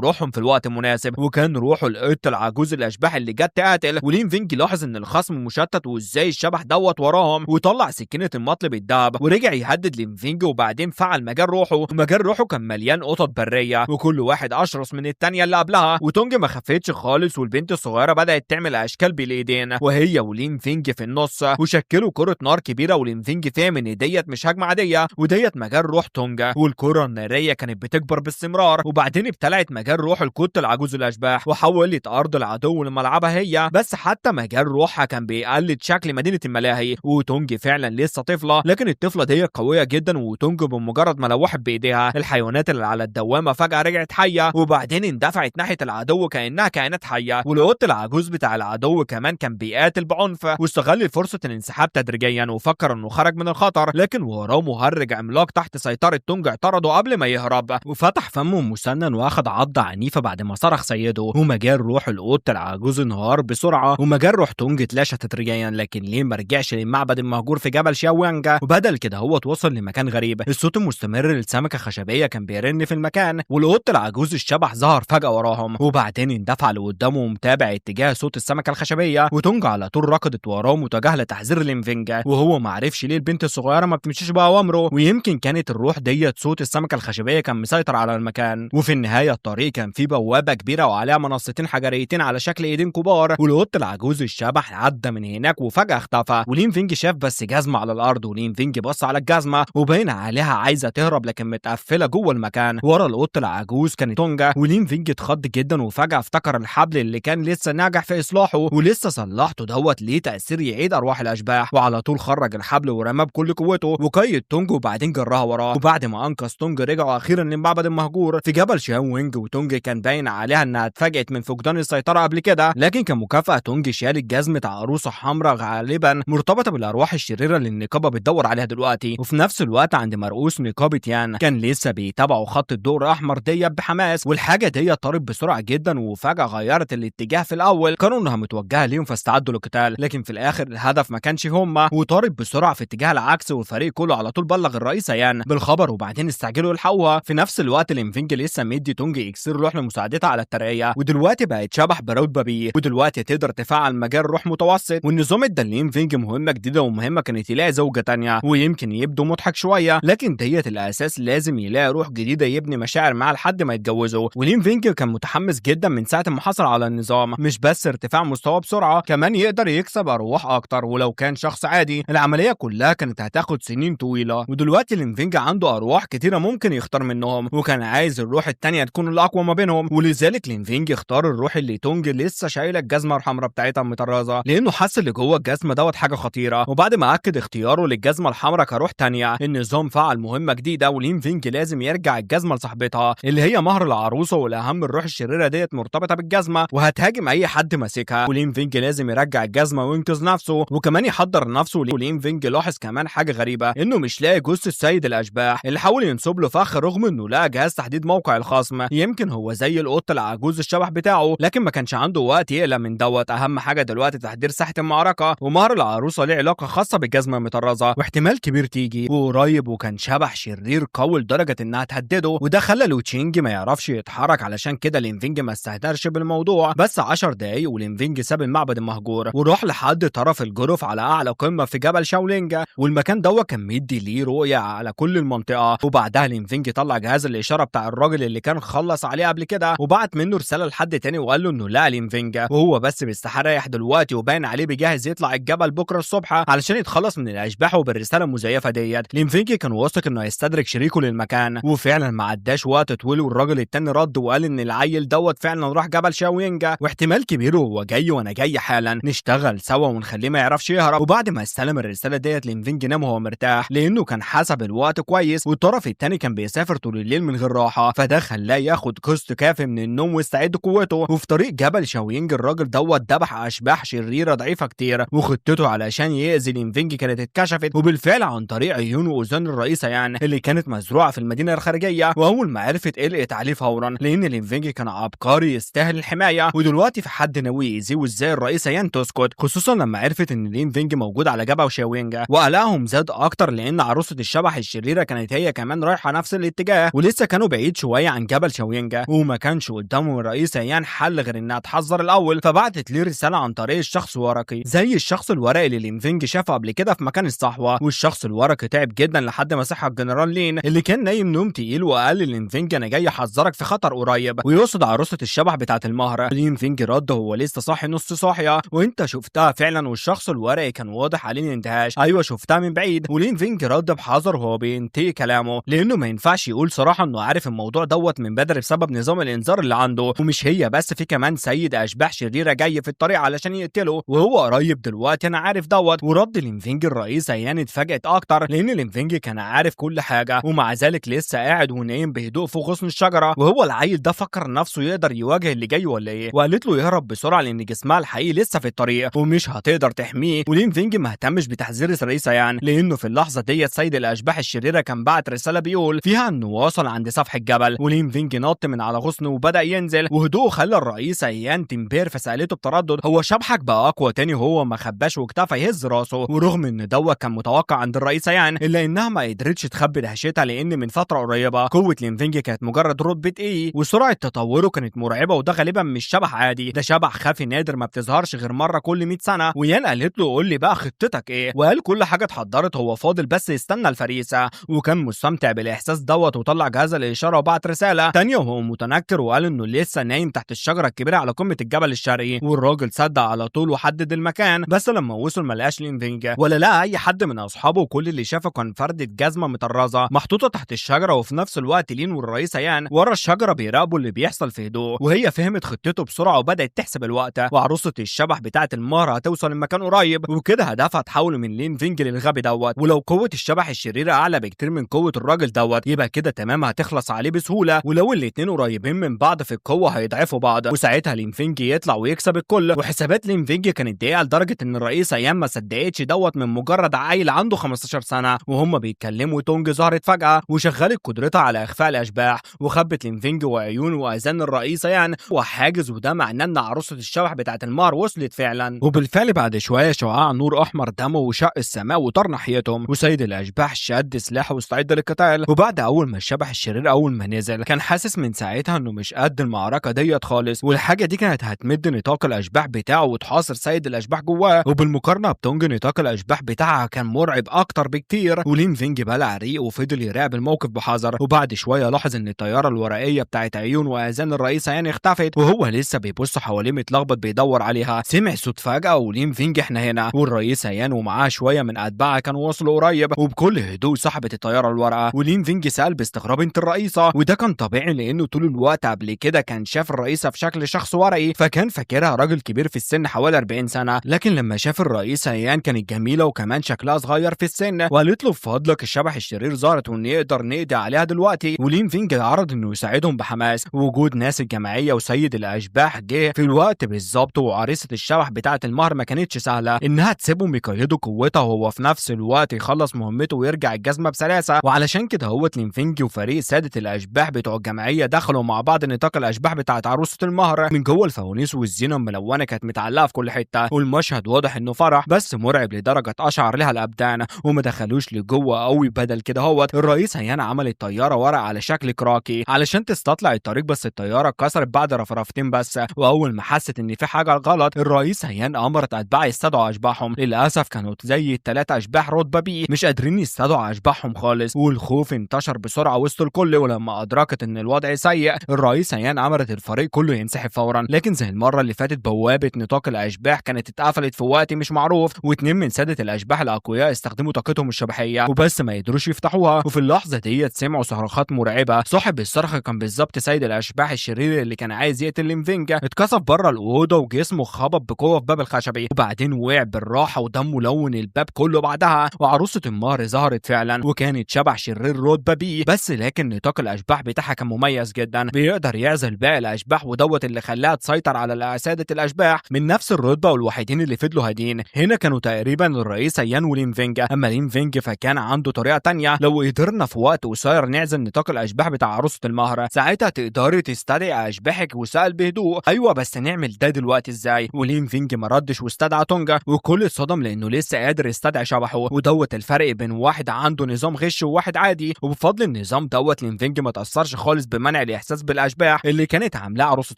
روحهم في الوقت المناسب، وكان روحه القط العجوز الاشباح اللي جت تقاتل. ولينفينج لاحظ ان الخصم مشتت وازاي الشبح وراهم، وطلع سكينه المطلب الدهب ورجع يهدد لينفينج، وبعدين فعل مجال روحه، ومجال روحه كان مليان قطط بريه وكل واحد اشرس من التانيه اللي قبلها. وتونج ما خفتش خالص، والبنت الصغيره بدات تعمل اشكال بالايدين وهي ولينفينج في النص، وشكلوا كره نار كبيره. ولينفينج فهم ان ديت مش هجمه عاديه، وديت مجال روح تونج، والكره الناريه كانت بتكبر باستمرار، وبعدين ابتلعت مجال روح القط العجوز الاشباح وحولت ارض العدو لملعبها هي. بس حتى مجال روحها كان بيقلد شكل مدينه الملاهي، وتونج فعلا لسه طفله، لكن الطفله دي قويه جدا. وتونج بمجرد ما لوحت بايديها الحيوانات اللي على الدوامه فجاه رجعت حيه، وبعدين اندفعت ناحيه العدو كانها كائنات حيه. والقط العجوز بتاع العدو كمان كان بيقاتل بعنف، واستغل فرصه الانسحاب تدريجيا وفكر انه خرج من الخطر، لكن وراه مهرج عملاق تحت سيطره تونج اعترضه قبل ما يهرب، وفتح فمه مسنن واخد عضه عنيفه بعد ما صرخ سيده. ومجال روح القط العجوز انهار بسرعه، ومجال روح تونج اتلاشى تدريجيا. لكن ليه ما رجعش للمعبد المهجور في جبل شاويانجا، وبدل كده هو توصل لمكان غريب. الصوت المستمر للسمكه خشبيه كان بيرن في المكان، والقط العجوز الشبح ظهر فجاه وراهم، وبعدين اندفع لقدامه ومتابع اتجاه صوت السمكه الخشبيه. وتونج على طول ركضت وراه متجهه لتحذير لينفينج، وهو ما عرفش ليه البنت الصغيره ما بتمشيش باوامره، ويمكن كانت الروح ديت صوت السمكه الخشبيه كان مسيطر على المكان. وفي النهايه الطريق كان فيه بوابه كبيره وعليها منصتين حجريتين على شكل ايدين كبار، والقط العجوز الشبح عدى من هناك وفجاه اختفى. ولينفينج شاف بس جزمه على الارض، ولينفينج بص على الجزمه وباين عليها عايزه تهرب لكن متقفله جوه المكان. ورا القط العجوز كانت تونجا، ولينفينج اتخض جدا وفجاه افتكر الحبل اللي كان لسه ناجح في اصلاحه ولسه صلحته دوت ليه تاثير يعيد ارواح الاشباح، وعلى طول خرج الحبل ورماه بكل قوته وقيد تونج وبعدين جراها وراه. وبعد ما انقذ تونج رجعوا اخيرا للمعبد المهجور في جبل شاوينج، وتونج كان باين عليها انها اتفاجئت من فقدان السيطره قبل كده، لكن كمكافاه تونج شالت جزمه عروسه حمراء غالبا مرتبطه بالارواح الشريره اللي النقابه بتدور عليها دلوقتي. وفي نفس الوقت عند مرؤوس نقابه يان كان لسه بيتابعوا خط الضوء الاحمر ديت بحماس، والحاجه ديت طارت بسرعه جدا وفجاه غيرت الاتجاه. في الاول كانوا انها متوجهه ليهم فاستعدوا للقتال، لكن في الاخر الهدف ما كانش هم، وطارت بسرعه في اتجاه العكس، والفريق كله على طول بلغ الرئيس يان بالخبر وبعدين استعجلوا يلحقوها. في نفس الوقت لينفينج لسه مدي تونج اكسير روح لمساعدتها على الترقيه، ودلوقتي بقت شبح برتبه بيه، ودلوقتي تقدر تفعل مجال روح متوسط. والنظام ادى لينفينج مهمه جديده، ومهمه كانت يلاقي زوجه تانية، ويمكن يبدو مضحك شويه لكن ديت الاساس، لازم يلاقي روح جديده يبني مشاعر معاه لحد ما يتجوزوا. ولينفينج كان متحمس جدا من ساعه ما حصل على النظام، مش بس ارتفاع مستواه بسرعه، كمان يقدر يكسب ارواح اكتر. ولو كان شخص عادي العمليه كلها كانت هتاخد سنين طويله، ودلوقتي لينفينج عنده ارواح كتيره ممكن يختار منهم، وكان عايز الروح التانية تكون الاقوى ما بينهم. ولذلك لينفينج اختار الروح اللي تونج لسه شايله الجزمه الحمراء بتاعتها مطرزه، لانه حس اللي جوه الجزمه دوت حاجه خطيره. وبعد ما اكد اختياره للجزمه الحمراء كروح تانية، النظام فعل مهمه جديده، ولينفينج لازم يرجع الجزمه لصاحبتها اللي هي مهر العروسه. والاهم الروح الشريره ديت مرتبطه بالجزمه وهتهاجم اي حد ماسكها، ولينفينج لازم يرجع الجزمه وينقذ نفسه وكمان يحضر نفسه. ولينفينج لاحظ كمان حاجه غريبه، انه مش لاقي جثه سيد الاشباح اللي حاول ينصب له فخ، رغم انه لقى جهاز تحديد موقع الخصم. يمكن هو زي القط العجوز الشبح بتاعه، لكن ما كانش عنده وقت يقلق من دوت. اهم حاجه دلوقتي تحضير ساحه المعركه، ومهر العروسه ليه علاقه خاصه بالجزمه المطرزه واحتمال كبير تيجي وقريب، وكان شبح شرير قوي لدرجه انها تهدده، وده خلى لوتشينج ما يعرفش يتحرك. علشان كده لينفينج ما استهترش بالموضوع، بس 10 دقايق ولينفينج ساب المعبد المهجور وراح لحد طرف الجرف على اعلى قمه في جبل شاولينجا، والمكان دوت كان مدي ليه رؤيه على كل المنطقه. وبعدها لينفينج طلع جهاز الاشاره بتاع الراجل اللي كان خلص عليه قبل كده، وبعت منه رساله لحد تاني وقال له انه لا لينفينج وهو بس بيستريح دلوقتي، وباين عليه بيجهز يطلع الجبل بكره الصبح علشان يتخلص من الاشباح. وبالرساله المزيفه ديت لينفينج كان واثق انه هيستدرك شريكه للمكان، وفعلا ما عداش وقت طويل والراجل التاني رد وقال ان العيل دوت فعلا راح جبل شاوينجا، واحتمال كبير هو جاي وانا جاي حالا نشتغل سوا ونخليه ما يعرفش يهرب. وبعد ما استلم الرساله ديت لينفينج نام وهو مرتاح، لانه كان حسب الوقت كويس، والطرف التاني كان بيسافر طول الليل من غير راحه، فده خلاه ياخد قسط كافي من النوم ويستعد قوته. وفي طريق جبل شاوينج الراجل دوت ذبح اشباح شريره ضعيفه كتير، وخطته علشان يأذي لينفينج كانت اتكشفت، وبالفعل عن طريق عيون واذان الرئيسه يعني اللي كانت مزروعه في المدينه الخارجيه. واول ما عرفت قلقت عليه فورا، لان لينفينج كان عبقري يستاهل الحمايه، ودلوقتي في حد ناوي يأذيه، وازاي الرئيسه يان تسكت، خصوصا لما عرفت ان لين فينج موجود على جبل شاوينجا، وقلقهم زاد اكتر لان عروسه الشبح الشريره كانت هي كمان رايحه نفس الاتجاه، ولسه كانوا بعيد شويه عن جبل شاوينجا، وما كانش قدامهم الرئيس هيان حل غير انها تحذر الاول. فبعتت ليه رساله عن طريق الشخص الورقي زي الشخص الورقي اللي لين فينج شافه قبل كده في مكان الصحوه، والشخص الورقي تعب جدا لحد ما صحى الجنرال لين اللي كان نايم نوم تقيل، وقال لين فينج انا جاي احذرك في خطر قريب، ويقصد عروسه الشبح بتاعه المهره. لين فينج رد هو لسه صاحي نص صاحيه، وانت شفتها فعلا؟ والشخص الورقي كان واضح عليه الاندهاش. ايوه شفتها من بعيد. ولين فينج رد بحذر وهو بينتهي كلامه لانه ما ينفعش يقول صراحه انه عارف الموضوع دوت من بدري بسبب نظام الانذار اللي عنده، ومش هي بس، في كمان سيد اشباح شريره جاي في الطريق علشان يقتله وهو قريب دلوقتي انا عارف دوت. ورد لين فينج الرئيس هيان اتفاجئت اكتر لان لين فينج كان عارف كل حاجه، ومع ذلك لسه قاعد ونايم بهدوء فوق غصن الشجره، وهو العيل ده فكر نفسه يقدر يواجه اللي جاي ولا ايه، وقالت له يهرب بسرعه لان جسمها الحقيقي لسه في الطريق ومش هتقدر تحميه. ولين فينج ما اهتمش بتحذير الرئيس هيان لانه في اللحظه ديت سيد الاشباح الشريره كان بعت رساله بيقول فيها انه وصل عند سفح الجبل. ولين فينج نط من على غصنه وبدا ينزل، وهدوءه خلى الرئيس هيان تنبهر، فسالته بتردد هو شبحك بقى اقوى تاني؟ هو ما خباش واكتفى يهز راسه، ورغم ان دوت كان متوقع عند الرئيس هيان الا انها ما قدرتش تخبي دهشتها لان من فتره قريبه قوه لين فينج كانت مجرد رتبه ايه، وسرعه تطوره كانت مرعبه، وده غالبا مش شبح عادي، ده شبح خافي نادر ما بتظهرش غير مره كل 100 سنه. ويان قالت له قول لي بقى خطتك ايه، وقال كل حاجه اتحضرت، هو فاضل بس يستنى الفريسه. وكان مستمتع بالاحساس دوت وطلع جهاز الاشاره وبعت رساله تانية وهو متنكر، وقال انه لسه نايم تحت الشجره الكبيره على قمه الجبل الشرقي. والراجل صدق على طول وحدد المكان، بس لما وصل ما لقاش لين فينج ولا لقى اي حد من اصحابه، وكل اللي شافه كان فردة جزمه مطرزه محطوطه تحت الشجره، وفي نفس الوقت لين والرئيس هيان ورا الشجره بيراقبوا اللي بيحصل في هدوء. وهي فهمت خطته بسرعه وبدات تحسب الوقت، وعروسه الشبح بتاعه المهره هتوصل المكان قريب، وكده هدفها تحول من لين فينج للغبي دوت. ولو قوه الشبح الشريره اعلى بكتير من قوه الراجل دوت يبقى كده تمام هتخلص عليه بسهوله، ولو الاتنين قريبين من بعض في القوه هيضعفوا بعض، وساعتها لين فينج يطلع ويكسب الكل. وحسابات لين فينج كانت دقيقه لدرجه ان الرئيس هيان ما صدقتش دوت من مجرد عيل عنده 15 سنه. وهم بيتكلموا تونج ظهرت فجاه وشغلت قدرتها على اخفاء الاشباح، وخبت لين فينج وعيون واذان الرئيس هيان وحاجز، وده معناه ان عروسه الشبح بتاعه المار وصلت فعلا. وبالفعل بعد شويه شعاع نور احمر دمه وشق السماء وطار ناحيتهم، وسيد الاشباح شد سلاحه واستعد للقتال. وبعد اول ما الشبح الشرير اول ما نزل كان حاسس من ساعتها انه مش قد المعركه ديت خالص، والحاجه دي كانت هتمد نطاق الاشباح بتاعه وتحاصر سيد الاشباح جواه. وبالمقارنه بتونج نطاق الاشباح بتاعها كان مرعب اكتر بكتير. ولين فينج بلع ريق وفضل يراقب الموقف بحذر، وبعد شويه لاحظ ان الطياره الورقيه بتاعت عيون واذان الرئيس هيان اختفت، وهو لسه بيبص حواليه متلخبط بيدور عليها. سمع صوت فجاه ولين فينج احنا هنا، والرئيس هيان ومعاه شويه من اتباعه كانوا وصلوا قريب، وبكل هدوء سحبت الطياره الورقه. ولين فينج سال باستغراب انت الرئيسه، وده كان طبيعي لانه طول الوقت قبل كده كان شاف الرئيسه في شكل شخص ورقي، فكان فاكرها راجل كبير في السن حوالي 40 سنه، لكن لما شاف الرئيسه هيان كانت جميله وكمان شكلها صغير في السن، وقالت له بفضلك الشبح الشرير ظهرت وان يقدر نقضي عليها دلوقتي. ولين فينج عرض انه يساعدهم بحماس، ووجود ناس الجمعيه وسيد الاشباح جه في الوقت بالظبط، وعريسه الشبح بتاعه المهر ما كانتش سهله انها تسيبهم يقيدوا قوتها وهو في نفس الوقت يخلص مهمته ويرجع الجزمه بسلاسه. وعلشان كده لين فينج وفريق ساده الاشباح بتوع الجمعيه دخلوا مع بعض نطاق الاشباح بتاعه عروسه المهر من جوه. الفوانيس والزينه الملونه كانت متعلقه في كل حته، والمشهد واضح انه فرح بس مرعب لدرجه اشعر لها الابدان، وما دخلوش لجوه قوي. بدل كده الرئيس هيان عمل الطياره ورق على شكل كراكي علشان تستطلع الطريق، بس الطياره اتكسرت بعد رفرفتين بس. واول ما حست ان في حاجه غلط الرئيس هيان امرت اتباعه يستدعوا اشباحهم. للاسف كانوا زي الثلاثه اشباح رتبه بي مش قادرين يستدعوا اشباحهم خالص، والخوف انتشر بسرعه وسط الكل. ولما ادركت ان الوضع سيء الرئيس هيان امرت الفريق كله ينسحب فورا، لكن زي المره اللي فاتت بوابه نطاق الاشباح كانت اتقفلت في وقت مش معروف، واتنين من ساده الاشباح الاقوياء استخدموا طاقتهم الشبحيه وبس ما يقدروش يفتحوها. وفي اللحظه ديت سمعوا صرخات مرعبه، صاحب الصرخه كان بالظبط سيد الاشباح الشرير اللي كان عايز يقتل لين فينج. اتكسف بره الاوضه وجسمه خبط بقوه في باب الخشبي، وبعدين وقع بالراحه ودمه لون الباب كله. بعدها وعروسه المهر ظهرت فعلا، وكانت شبح شرير رتبه بي بس، لكن نطاق الاشباح بتاعها كان مميز جدا، بيقدر يعزل باقي الاشباح، ودوت اللي خلاها تسيطر على ساده الاشباح من نفس الرتبه. والوحيدين اللي فضلوا هادين هنا كانوا تقريبا الرئيس هيان ولين فينج. اما لين فينج فكان عنده طريقه تانية، لو قدرنا في وقت قصير نعزل نطاق الاشباح بتاع عروسه المهر ساعتها تقدري تستدعي اشباحك. وسال بهدوء ايوه بس نعمل ده دلوقتي ازاي؟ ولين فينج ما ردش واستدعى تونجا، وكل اتصدم لانه لسه قادر يستدعي شبحه، ودوت الفرق بين واحد عنده نظام غش وواحد عادي. وبفضل النظام دوت لينفينج ما تاثرش خالص بمنع الاحساس بالاشباح اللي كانت عاملاه عروسه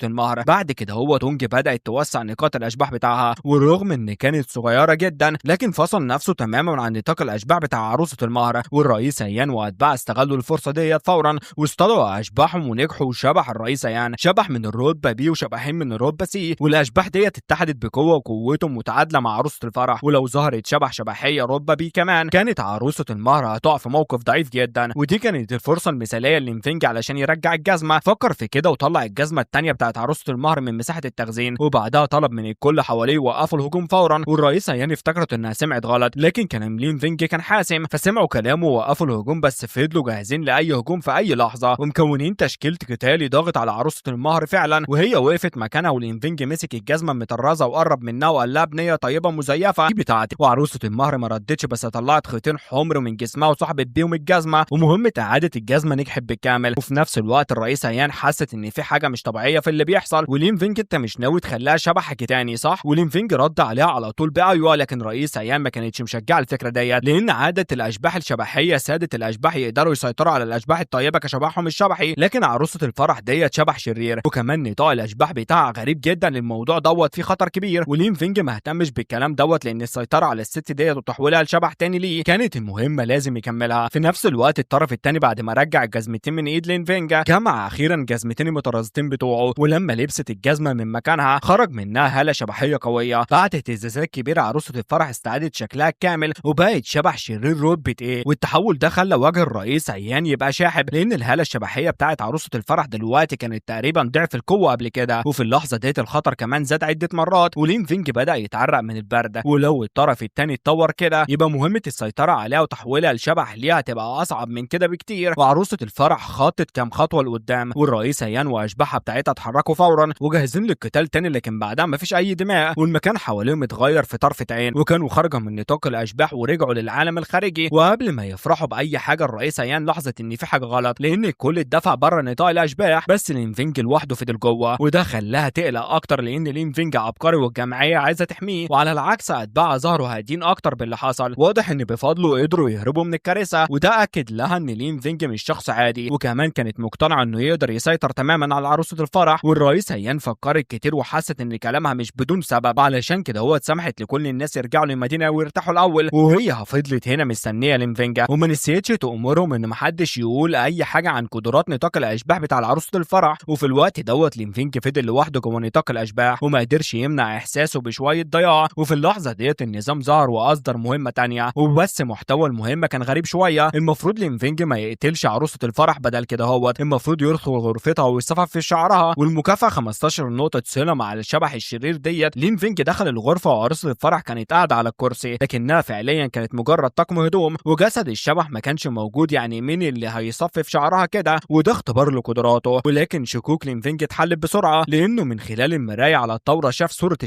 المهر. بعد كده هو تونج بدات توسع نقاط الاشباح بتاعها، ورغم ان كانت صغيره جدا لكن فصل نفسه تماما عن نطاق الاشباح بتاع عروسه المهر. والرئيس هيان واتباعه استغلوا الفرصه ديت فورا واصطادوا اشباحهم ونجحوا. شبح الرئيس هيان شبح من الرتبه بي وشبحين من الرتبه سي، والاشباح ديت اتحدت بقوه وقوتهم متعادله مع عروسه الفرح. ولو ظهرت شبحيه رتبه بي كمان كانت عروسه المهر هتقع في موقف ضعيف جدا. ودي كانت الفرصه المثاليه للينفينج علشان يرجع الجزمه. فكر في كده وطلع الجزمه الثانيه بتاعت عروسه المهر من مساحه التخزين، وبعدها طلب من الكل حواليه يوقفوا الهجوم فورا. والرئيس هيان افتكرت انها سمعت غلط، لكن كلام لينفينج كان حاسم، فسمعوا كلامه ووقفوا الهجوم، بس فضلوا جاهزين لاي هجوم في اي لحظه ومكونين تشكيل قتالي ضاغط على عروسه المهر فعلا. وهي وقفت مكانها ولينفينج مسك الجزمه المطرزه وقرب منها وقال لها بنيه طيبه مزيفه دي بتاعتي. وعروسه المهر ما ردتش بس طلعت خيطين حمر من جسمها وصاحبت بيهم الجزمه، ومهمه اعاده الجزمه نجحت بالكامل. وفي نفس الوقت الرئيس هيان حست ان في حاجه مش طبيعيه في اللي بيحصل. ولينفينج انت مش ناوي تخليها شبحك تاني صح؟ ولينفينج رد عليها على طول بايوه، لكن رئيس هيان ما كانتش مشجعه الفكره ديت، لان عاده الاشباح الشبحيه ساده الاشباح يقدروا يسيطروا على الاشباح الطيبه كشبحهم الشبحي، لكن عروسه الفرح ديت شبح شرير. وكمان نطاق الاشباح بتاعها غريب جدا، الموضوع دوت فيه خطر كبير. ولينفينج ما اهتمش بالكلام دوت لان السيطره على الست ديت وتحويلها لشبح تاني ليه كانت المهمه لازم يكملها. في نفس الوقت الطرف التاني بعد ما رجع الجزمتين من ايد لينفينج جمع اخيرا جزمتين المترازتين بتوعه، ولما لبست الجزمه من مكانها خرج منها هاله شبحيه قويه. بعد اهتزازات كبيره عروسه الفرح استعادت شكلها الكامل وبقت شبح شرير رتبه ايه. والتحول ده خلى وجه الرئيس هيان يبقى شاحب، لان الهاله الشبحيه بتاعت عروسه الفرح دلوقتي كانت تقريبا ضعف القوه قبل كده. وفي اللحظه ديت الخطر كمان زاد عده مرات، ولينفينج بدا يتعرق من البرد. ولو الطرف التاني اتطور كده يبقى مهمه السيطره عليها وتحويلها لشبح ليها هتبقى اصعب من كده بكتير. وعروسه الفرح خطت كام خطوه لقدام، والرئيس هيان واشباحها بتاعتها اتحركوا فورا وجاهزين للقتال تاني، لكن بعدها مفيش اي دماء والمكان حواليهم اتغير في طرفه عين، وكانوا خرجوا من نطاق الاشباح ورجعوا للعالم الخارجي. وقبل ما يفرحوا باي حاجه الرئيس هيان لاحظت ان في حاجه غلط، لان الكل اتدفع بره نطاق الاشباح بس لينفينج لوحده فضل جوه، وده خلاها تقلق اكتر لان لينفينج عبقري والجمعيه عايزه تحميه. وعلى العكس اتباعها ظهروا هادين اكتر باللي حصل، واضح ان بفضله قدروا يهربوا من الكارثه. وده اكد لها ان لينفينج مش شخص عادي، وكمان كانت مقتنعه انه يقدر يسيطر تماما على عروسه الفرح. والرئيس هيان فكرت كتير وحست ان كلامها مش بدون سبب، علشان كده هو سمحت لكل الناس يرجعوا للمدينه ويرتاحوا الاول، وهي فضلت هنا مستنيه لينفينج وما نسيتش تامرهم ان محدش يقول اي حاجه عن قدرات نطاق الاشباح بتاع عروسه الفرح. وفي الوقت دوت لينفينج فضل لوحده جوه نطاق الاشباح وما قدرش يمنع احساسه بشويه ضياع. وفي اللحظه ديت النظام ظهر واصدر مهمه تانية، وبس محتوى المهمه كان غريب شويه. المفروض لينفينج ما يقتلش عروسه الفرح، بدل كده هوت المفروض يدخل غرفتها ويصفف في شعرها، والمكافاه 15 نقطه صله مع الشبح الشرير ديت. لينفينج دخل الغرفه وعروسه الفرح كانت قاعده على الكرسي، لكنها فعليا كانت مجرد طقم هدوم، وجسد الشبح ما كانش موجود. يعني مين اللي هيصفف شعرها كده؟ وده اختبار لقدراته. ولكن شكوك لينفينج اتحلت بسرعه، لانه من خلال المرايه على الطاوله شاف صوره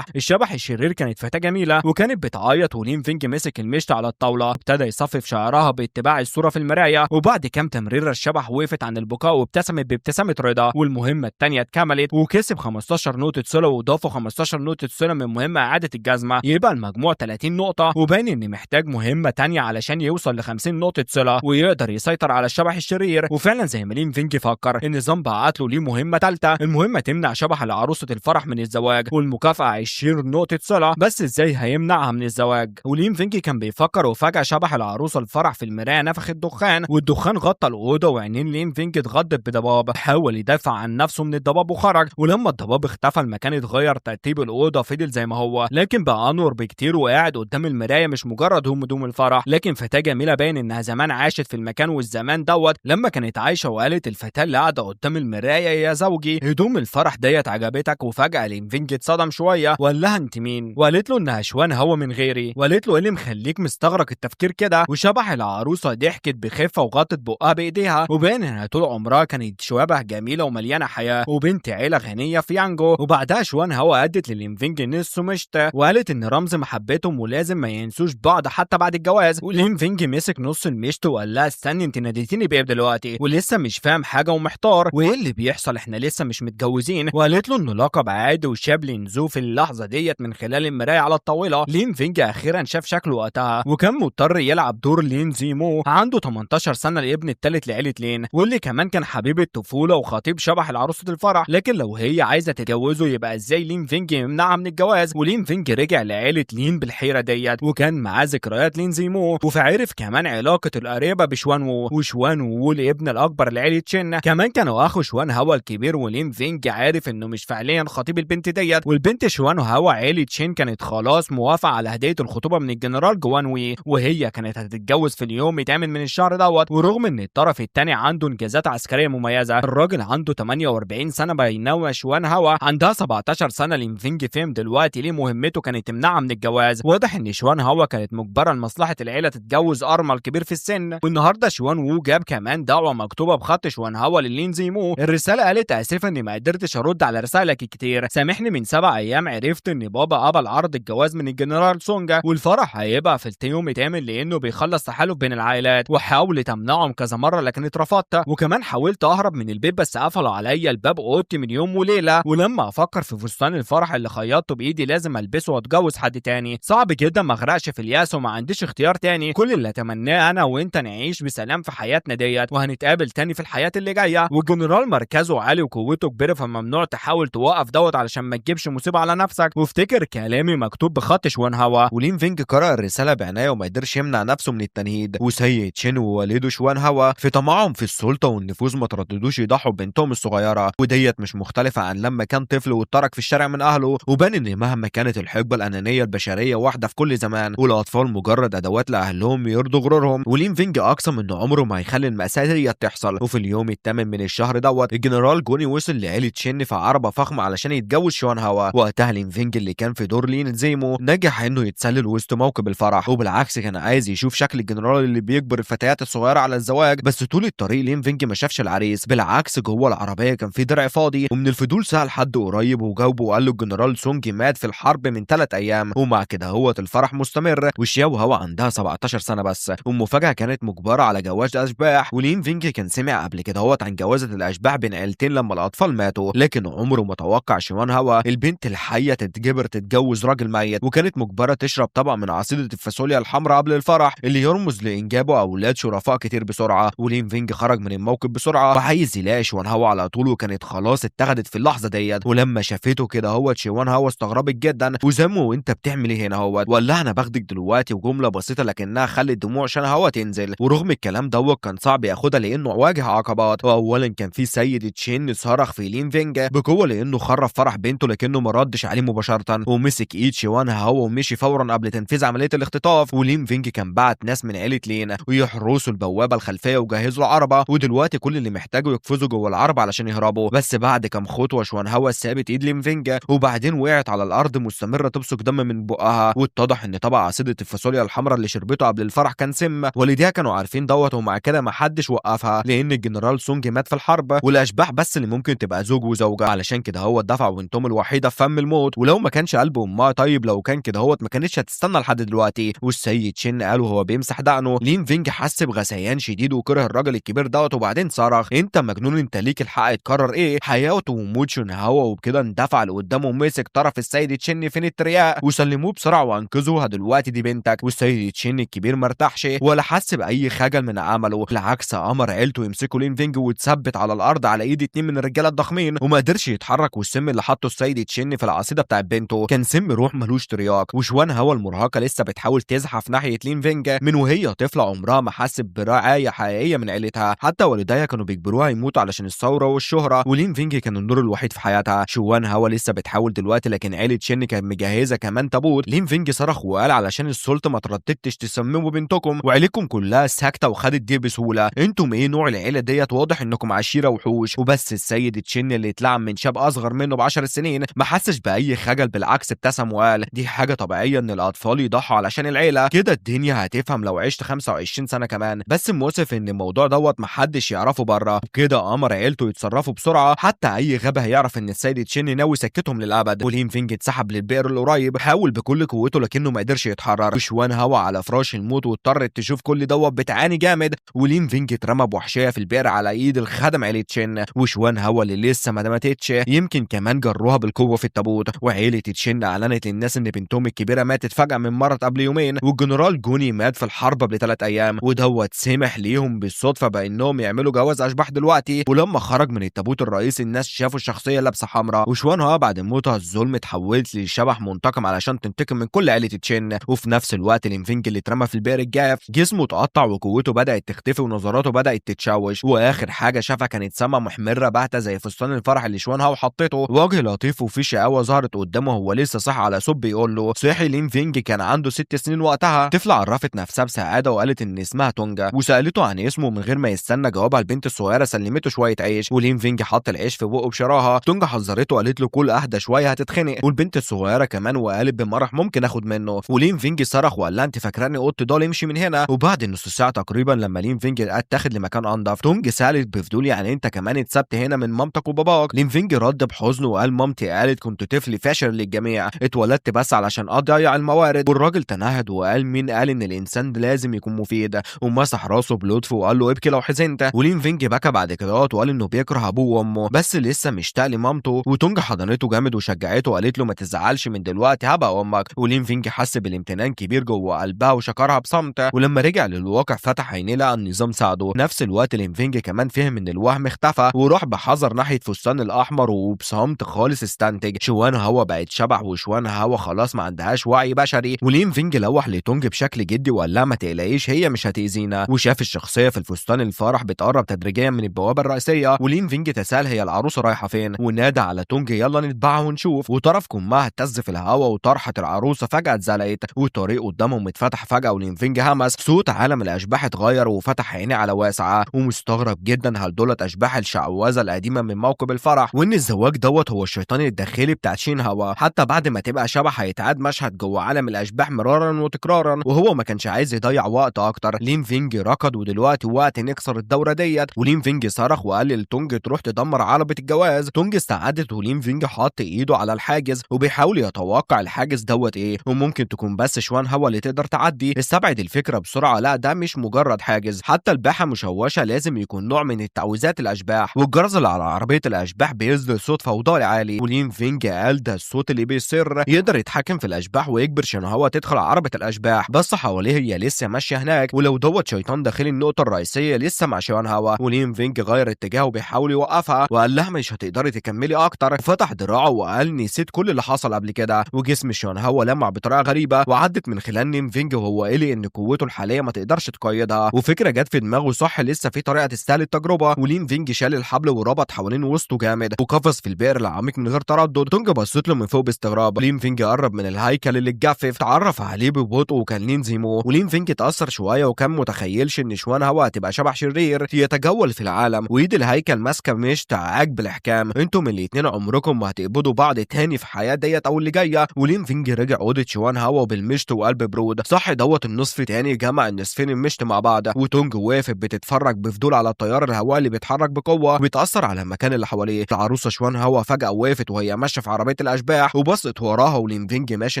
الشبح الشرير كانت فتاه جميله وكانت بتعيط. ولينفينج مسك المشط على الطاوله ابتدى يصفف شعرها باتباع الصوره في المرايه، وبعد كام تمريره الشبح وقفت عن البكاء وابتسمت بابتسامه رضا. والمهمه الثانيه اتكملت وكسب 15 نقطه صله، وضافوا 15 نقطه صله من مهمه اعاده الجزمه، يبقى المجموع 30 نقطه. وباين ان محتاج مهمه ثانيه علشان يوصل ل 50 نقطه صله ويقدر يسيطر على الشبح الشرير. وفعلا زي ما لينفينج فكر النظام بعت له ليه مهمه ثالثه، المهمه تمنع شبح لعروسه الفرح من الزواج، والمكافاه 20 نقطه صله. بس ازاي هيمنعها من الزواج؟ ولينفينج كان بيفكر وفجاه شبح العروسه الفرح في المرايه نفخ الدخان، والدخان غطى الاوضه وعينين لينفينج اتغطت بضباب. حاول يدافع عن نفسه من الضباب وخرج، ولما الضباب اختفى المكان اتغير ترتيب الاوضه فضل زي ما هو، لكن بقى انور بكتير وقاعد قدام المرايه مش مجرد هدوم الفرح، لكن فتاه جميله باين انها زمان عاشت في المكان والزمان دوت لما كانت عايشه. وقالت الفتاه اللي قاعده قدام المرايه يا زوجي هدوم الفرح ديت عجبتك؟ وفجاه لينفينج اتصدم شويه وقال لها انت مين؟ وقالت له انها شوان هوا من غيري. وقالت له ايه اللي مخليك مستغرق التفكير كده؟ وشبح العروسه ضحكت بخفه وغطت بقها بايديها، وباين انها طول عمرها كانت شبه جميله ومليانه حياه وبنت عيله غنيه في يانجو. وبعدها شوان هوا ادت للينفينج نص مشت وقالت ان رمز محبتهم ولازم ما ينسوش بعض حتى بعد الجواز. ولينفينج مسك نص المشت وقال لها استني، انت ناديتيني بايه دلوقتي؟ ولسه مش فاهم حاجه ومحتار، وايه اللي بيحصل؟ احنا لسه مش متجوزين. وقالت له انه لقب عادي وشاب لينزو في اللحظه ديت من خلال المرايه على الطاوله. لين فينج اخيرا شاف شكله وقتها وكان مضطر يلعب دور لين زيمو، عنده 18 سنه، الابن الثالث لعيله لين، واللي كمان كان حبيب الطفوله وخطيب شبح العروسه الفرح. لكن لو هي عايزه تتجوزه يبقى ازاي لين فينج يمنعها من الجواز؟ ولين فينج رجع لعيله لين بالحيره ديت، وكان معاه ذكريات لين زيمو، وعرف كمان علاقه القريبه بشوان وو، وشوان وو الابن الاكبر لعيله شين، كمان كانوا اخو شوان هوا الكبير. ولين فينج عارف انه مش فعليا خطيب البنت ديت، والبنت شوان هوا عيله شين كانت خلاص موافقه على هديه الخطوبه من الجنرال جوان وي، وهي كانت هتتجوز في اليوم الثامن من الشهر دوت. ورغم ان الطرف الثاني عنده انجازات عسكريه مميزه، الراجل عنده 48 سنه بينما شوان هوا عندها 17 سنه. لين فينج فهم دلوقتي ليه مهمته كانت تمنعها من الجواز. واضح ان شوان هوا كانت مجبره لمصلحه العيله تتجوز ارمل كبير في السن. والنهارده شوان وو جاب كمان دعوه مكتوبه بخط شوان هوا للين زيمو. الرساله قالت: اسفا اني ما قدرتش ارد على رسائلك كتير، سامحني، من 7 ايام عرفت ان بابا قبل عرض الجواز من الجنرال سونجا، والفرح هيبقى في اليوم الثامن لانه بيخلص تحالف بين العائلات، وحاولت امنعهم كذا مره لكن اترفضت، وكمان حاولت اهرب من البيت بس قفلوا عليا الباب اوضتي من يوم وليله. ولما افكر في فستان الفرح اللي خيطته بايدي لازم البسه واتجوز حد تاني، صعب جدا ما اغرقش في الياس وما عنديش اختيار تاني. كل اللي اتمناه انا وانت نعيش بسلام في حياتنا ديت، وهنتقابل تاني في الحياه اللي جايه. والجنرال مركزه عالي وقوته كبيره، فممنوع تحاول توقف دوت علشان ما تجيبش مصيبه على نفسك. وافتكر كلامي مكتوب بخط شوان هوا. ولين فينج قرأ الرسالة بعناية وما قدرش يمنع نفسه من التنهيد. وسيد شين ووالده شوان هوا في طمعهم في السلطة والنفوذ ما ترددوش يضحوا ببنتهم الصغيرة، وديت مش مختلفة عن لما كان طفل واترك في الشارع من أهله. وبان إن مهما كانت الحقبة الأنانية البشرية واحدة في كل زمان، والأطفال مجرد أدوات لأهلهم يرضوا غرورهم. ولين فينج أقسم إن عمره ما هيخلي المأساة ديت تحصل. وفي اليوم الثامن من الشهر دوت الجنرال جوني وصل لعيلة شين في عربة فخمة علشان يتجوز شوان هوا. وقتها لين فينج اللي كان في دور لين زيمو نجح إنه يتسلل وسط موكب الفرح، وبالعكس كان عايز يشوف شكل الجنرال اللي بيجبر الفتيات الصغيرة على الزواج. بس طول الطريق لين فينج ما شافش العريس، بالعكس جوه العربية كان في درع فاضي. ومن الفضول سأل حد قريب وجاوبه وقال له الجنرال سونج مات في الحرب من 3 ايام. ومع كده هو الفرح مستمر، وشياو هوا عندها 17 سنة بس. والمفاجأة كانت مجبرة على جواز اشباح. ولين فينج كان سمع قبل كده هو عن جوازة الاشباح بين عيلتين لما الاطفال ماتوا، لكن عمره ما توقع شوان هوا البنت الحية تتجبر تتجوز راجل ميت. وكانت مجبرة تشرب طبق من عصيدة الفاصوليا الحمراء قبل الفرح اللي يرمز لانجابه اولاد شرفاء كتير بسرعة. ولين فينج خرج من الموقف بسرعة وعايز يلاقي شوان هوا على طول، وكانت خلاص اتخذت في اللحظة ديت. ولما شافته كده هو شوان هوا استغربت جدا وزمه: وانت بتعمل ايه هنا هو؟ وقال لها: انا باخدك دلوقتي. وجملة بسيطة لكنها خلت دموع شان هوا تنزل. ورغم الكلام دوت كان صعب ياخدها لانه واجه عقبات. واولا كان في سيد تشين صرخ في لين فينج بقوة لانه خرب فرح بنته لكنه ما ردش عليه مباشرة، ومسك ايد شوان هوا ومشي فورا قبل تنفيذ عملية الاختطاف. ولين فينج كان بعت ناس من عيلة لين ويحرسوا البوابة الخلفية وجهزوا العربة، ودلوقتي كل اللي محتاجه يقفزوا جوه العربة علشان يهربوا. بس بعد كام خطوة شوان هوا سابت ايد لين فينج وبعدين وقعت على الارض مستمرة تبصق دم من بقها. واتضح ان طبق عصيدة الفاصوليا الحمراء اللي شربته قبل الفرح كان سم. والديها كانوا عارفين دوت، ومع كده ما حدش وقفها لان الجنرال سونج مات في الحرب، والاشباح بس اللي ممكن تبقى زوج وزوجة. علشان كده هو دفع بنتهم الوحيدة في فم الموت. ولو ما كانش قلب امها طيب لو كان كده هو ما كانتش هتستنى لحد دلوقتي. والسيد شين قالوا هو بيمسح دقنه. لين فينج حس بغثيان شديد وكره الراجل الكبير دوت، وبعدين صرخ: انت مجنون، انت ليك الحق تقرر ايه حياته وموت شون هوا. وبكده اندفع لقدامه ومسك طرف السيد تشين فين الترياق وسلموه بسرعه وانقذوها. دلوقتي دي بنتك. والسيد تشين الكبير مرتاحش ولا حس باي خجل من عمله، بالعكس امر عيلته يمسكوا لين فينج وتثبت على الارض على ايد 2 من الرجاله الضخمين وما قدرش يتحرك. والسم اللي حطه السيد تشين في العصيده بتاعت بنته كان سم روح ملوش ترياق. وشوان هوا المرهقه لسه بتحاول تزحف ناحيه لين فينج من وهي طفله عمرها ما حست برعايه حقيقيه من عيلتها، حتى والديها كانوا بيجبروها يموتوا علشان الثوره والشهره. ولين فينج كان النور الوحيد في حياتها. شوان هوا لسه بتحاول دلوقتي لكن عيله شين كانت مجهزه كمان تابوت. لين فينج صرخ وقال: علشان السلطه ما ترددتش تسمموا بنتكم، وعيلتكم كلها ساكته وخدت دي بسهوله. انتم ايه نوع العيله ديت؟ واضح انكم عشيره وحوش. وبس السيد تشين اللي اتلعن من شاب اصغر منه ب10 سنين ما حسش باي خجل، بالعكس ابتسم وقال: دي حاجه طبيعيه ان الاطفال يضحوا علشان العيله، كده الدنيا هتفهم لو عشت 25 سنه كمان. بس موصف ان الموضوع دوت محدش يعرفه بره. وكده امر عيلته يتصرفوا بسرعه حتى اي غبي هيعرف ان السيد تشين ناوي يسكتهم للابد. ولين فينج اتسحب للبئر القريب حاول بكل قوته لكنه ما قدرش يتحرر. وشوان هوا على فراش الموت واضطرت تشوف كل دوت بتعاني جامد. ولين فينج اترمى بوحشيه في البئر على ايد الخدم عيله تشين. وشوان هوا اللي لسه ما ماتتش يمكن كمان جروها بالقوه في التابوت. وعيله تشين اعلنت اعلنت للناس ان بنتهم الكبيره ماتت فجاه من مرض قبل يومين، والجنرال جوني مات في الحرب قبل 3 ايام، ودوت سمح ليهم بالصدفه بانهم يعملوا جواز اشباح دلوقتي. ولما خرج من التابوت الرئيسي الناس شافوا الشخصيه لابسه حمراء، وشوان هوا بعد موتها الظلم اتحولت لشبح منتقم علشان تنتقم من كل عيله تشين. وفي نفس الوقت لينفينج اللي اترمى في البئر الجاف جسمه اتقطع وقوته بدات تختفي ونظراته بدات تتشوش، واخر حاجه شافها كانت سما محمره باهته زي فستان الفرح اللي شوان هوا حطيته. وجه لطيف وفي شقاوه ظهرت قدامه، هو لسه صح على صوت بيقول له صحي. لينفينج كان عنده 6 سنين وقتها. طفله عرفت نفسها بسعاده وقالت ان اسمها تونجا، وسالته عن اسمه من غير ما يستنى جوابها. البنت الصغيره سلمته شويه عيش، ولينفينج حط العيش في بقه بشراهه. تونجا حذرته وقالت له كل اهدى شويه هتتخنق، والبنت الصغيره كمان وقالت بمرح ممكن اخد منه. ولينفينج صرخ وقال لها انت فاكراني قلت دول امشي من هنا. وبعد نص ساعه تقريبا لما لينفينج اتاخد لمكان انضف، تونج سالت بفضول يعني انت كمان اتسبت هنا من مامتك وباباك؟ لينفينج رد بحزن وقال مامتي قالت كنت طفل فاشل للجميع، اتولدت بس علشان اضيع الموارد. والراجل تنهد وقال مين قال ان الانسان لازم يكون مفيد، ومسح راسه بلطف وقال له ابكي لو حزنت. ولينفينج بكى بعد كده وقال انه بيكره ابوه وامه بس لسه مشتاق لمامته. وتونج حضنته جامد وشجعته وقالت له ما تزعلش من دلوقتي هبقى امك. ولينفينج حس بالامتنان كبير جوه قلبها وشكرها بصمت، ولما رجع للواقع فتح عينيه لقى النظام ساعده. نفس الوقت لينفينج كمان فهم ان الوهم اختفى وراح بحذر ناحيه فستان الاحمر، وبصمت خالص استنتج شوان هوا بقت شبح، وشوان هوا خلاص ما عندهاش وعي بشري. ولينفينج لوح لتونج بشكل جدي وقال لها ما تقلقيش هي مش هتاذينا. وشاف الشخصيه في الفستان الفرح بتقرب تدريجيا من البوابه الرئيسيه، ولينفينج تسال هي العروسه رايحه فين، ونادى على تونج يلا نتبعها ونشوف. وطرف كمها اهتز في الهواء وطرحه العروسه فجاه اتزلقت، والطريق قدامهم اتفتح فجاه. ولينفينج همس صوت عالم الاشباح اتغير وفتح عينيه على واسعه، ومستغرب جدا هل دولت اشباح الشعوذه القديمه من موكب الفرح، وان الزواج دوت هو الشيطان الداخلي بتاع شين هوا. حتى بعد ما تبقى شبح هيتعاد مشهد جوه عالم الاشباح مرارا وتكرارا، وهو ما كانش عايز يضيع وقت اكتر. لينفينج ركض ودلوقتي وقت نكسر الدوره ديت. ولينفينج صرخ وقال لتونج تروح تدمر عربه الجواز. تونج استعدت ولينفينج حط ايده على الحاجز وبيحاول يتوقع الحاجز دوت ايه، وممكن تكون بس شوان هوا اللي تقدر تعدي. استبعد الفكره بسرعه، لا ده مش مجرد حاجز، حتى الباحه مشوشه لازم يكون نوع من التعويذات الاشباح. والجرس اللي على عربيه الاشباح بيصدر صوت فوضوي عالي، ولينفينج قال ده الصوت اللي بيصر يقدر يتحكم في الاشباح ويجبر شان هوا تدخل عربه الاشباح. بس حواليه هي لسه ماشيه هناك، ولو دوت شيطان داخلي النقطه الرئيسيه لسه مع شان هوا. ولينفينج غير اتجاهه بيحاول يوقفها وقال لها مش هتقدري تكملي اكتر، وفتح دراعه وقال نسيت كل اللي حصل قبل كده. وجسم شان هوا لمع بطريقه غريبه وعدت من خلال لينفينج، وهو قال ان قوته الحاليه ما تقدرش تقيدها. وفكره جت في دماغه صح لسه في طريقه تستاهل التجربه. ولينفينج شال الحبل وربط حوالين وسطه جامد وقفز في البئر العميق من غير تردد. تونج بصت له من فوق باستغراب. لينفينج قرب من الهيكل اللي اتجفف، تعرف عليه ببطء وكان لين زيمو. ولينفينج اتاثر شويه وكان متخيلش ان شوان هوا هتبقى شبح شرير يتجول في العالم، وايد الهيكل ماسكه مش تعاج بالاحكام. انتم الاتنين عمركم ما هتقبضوا بعض تاني في الحياه ديت او اللي جايه. ولينفينج رجع اوضه شوان هوا بالمشط وقلب برود. صح دوت النصف تاني جمع النصفين المشط مع بعض، وتونج وقفت بتتفرج بفضول على التيار الهوائي اللي بيتحرك بقوه وبيتاثر على المكان اللي حواليه. العروسه شوان هوا فجاه وقفت وهي ماشيه في عربيه الاشباح وبصت وراها، ولينفينج ماشي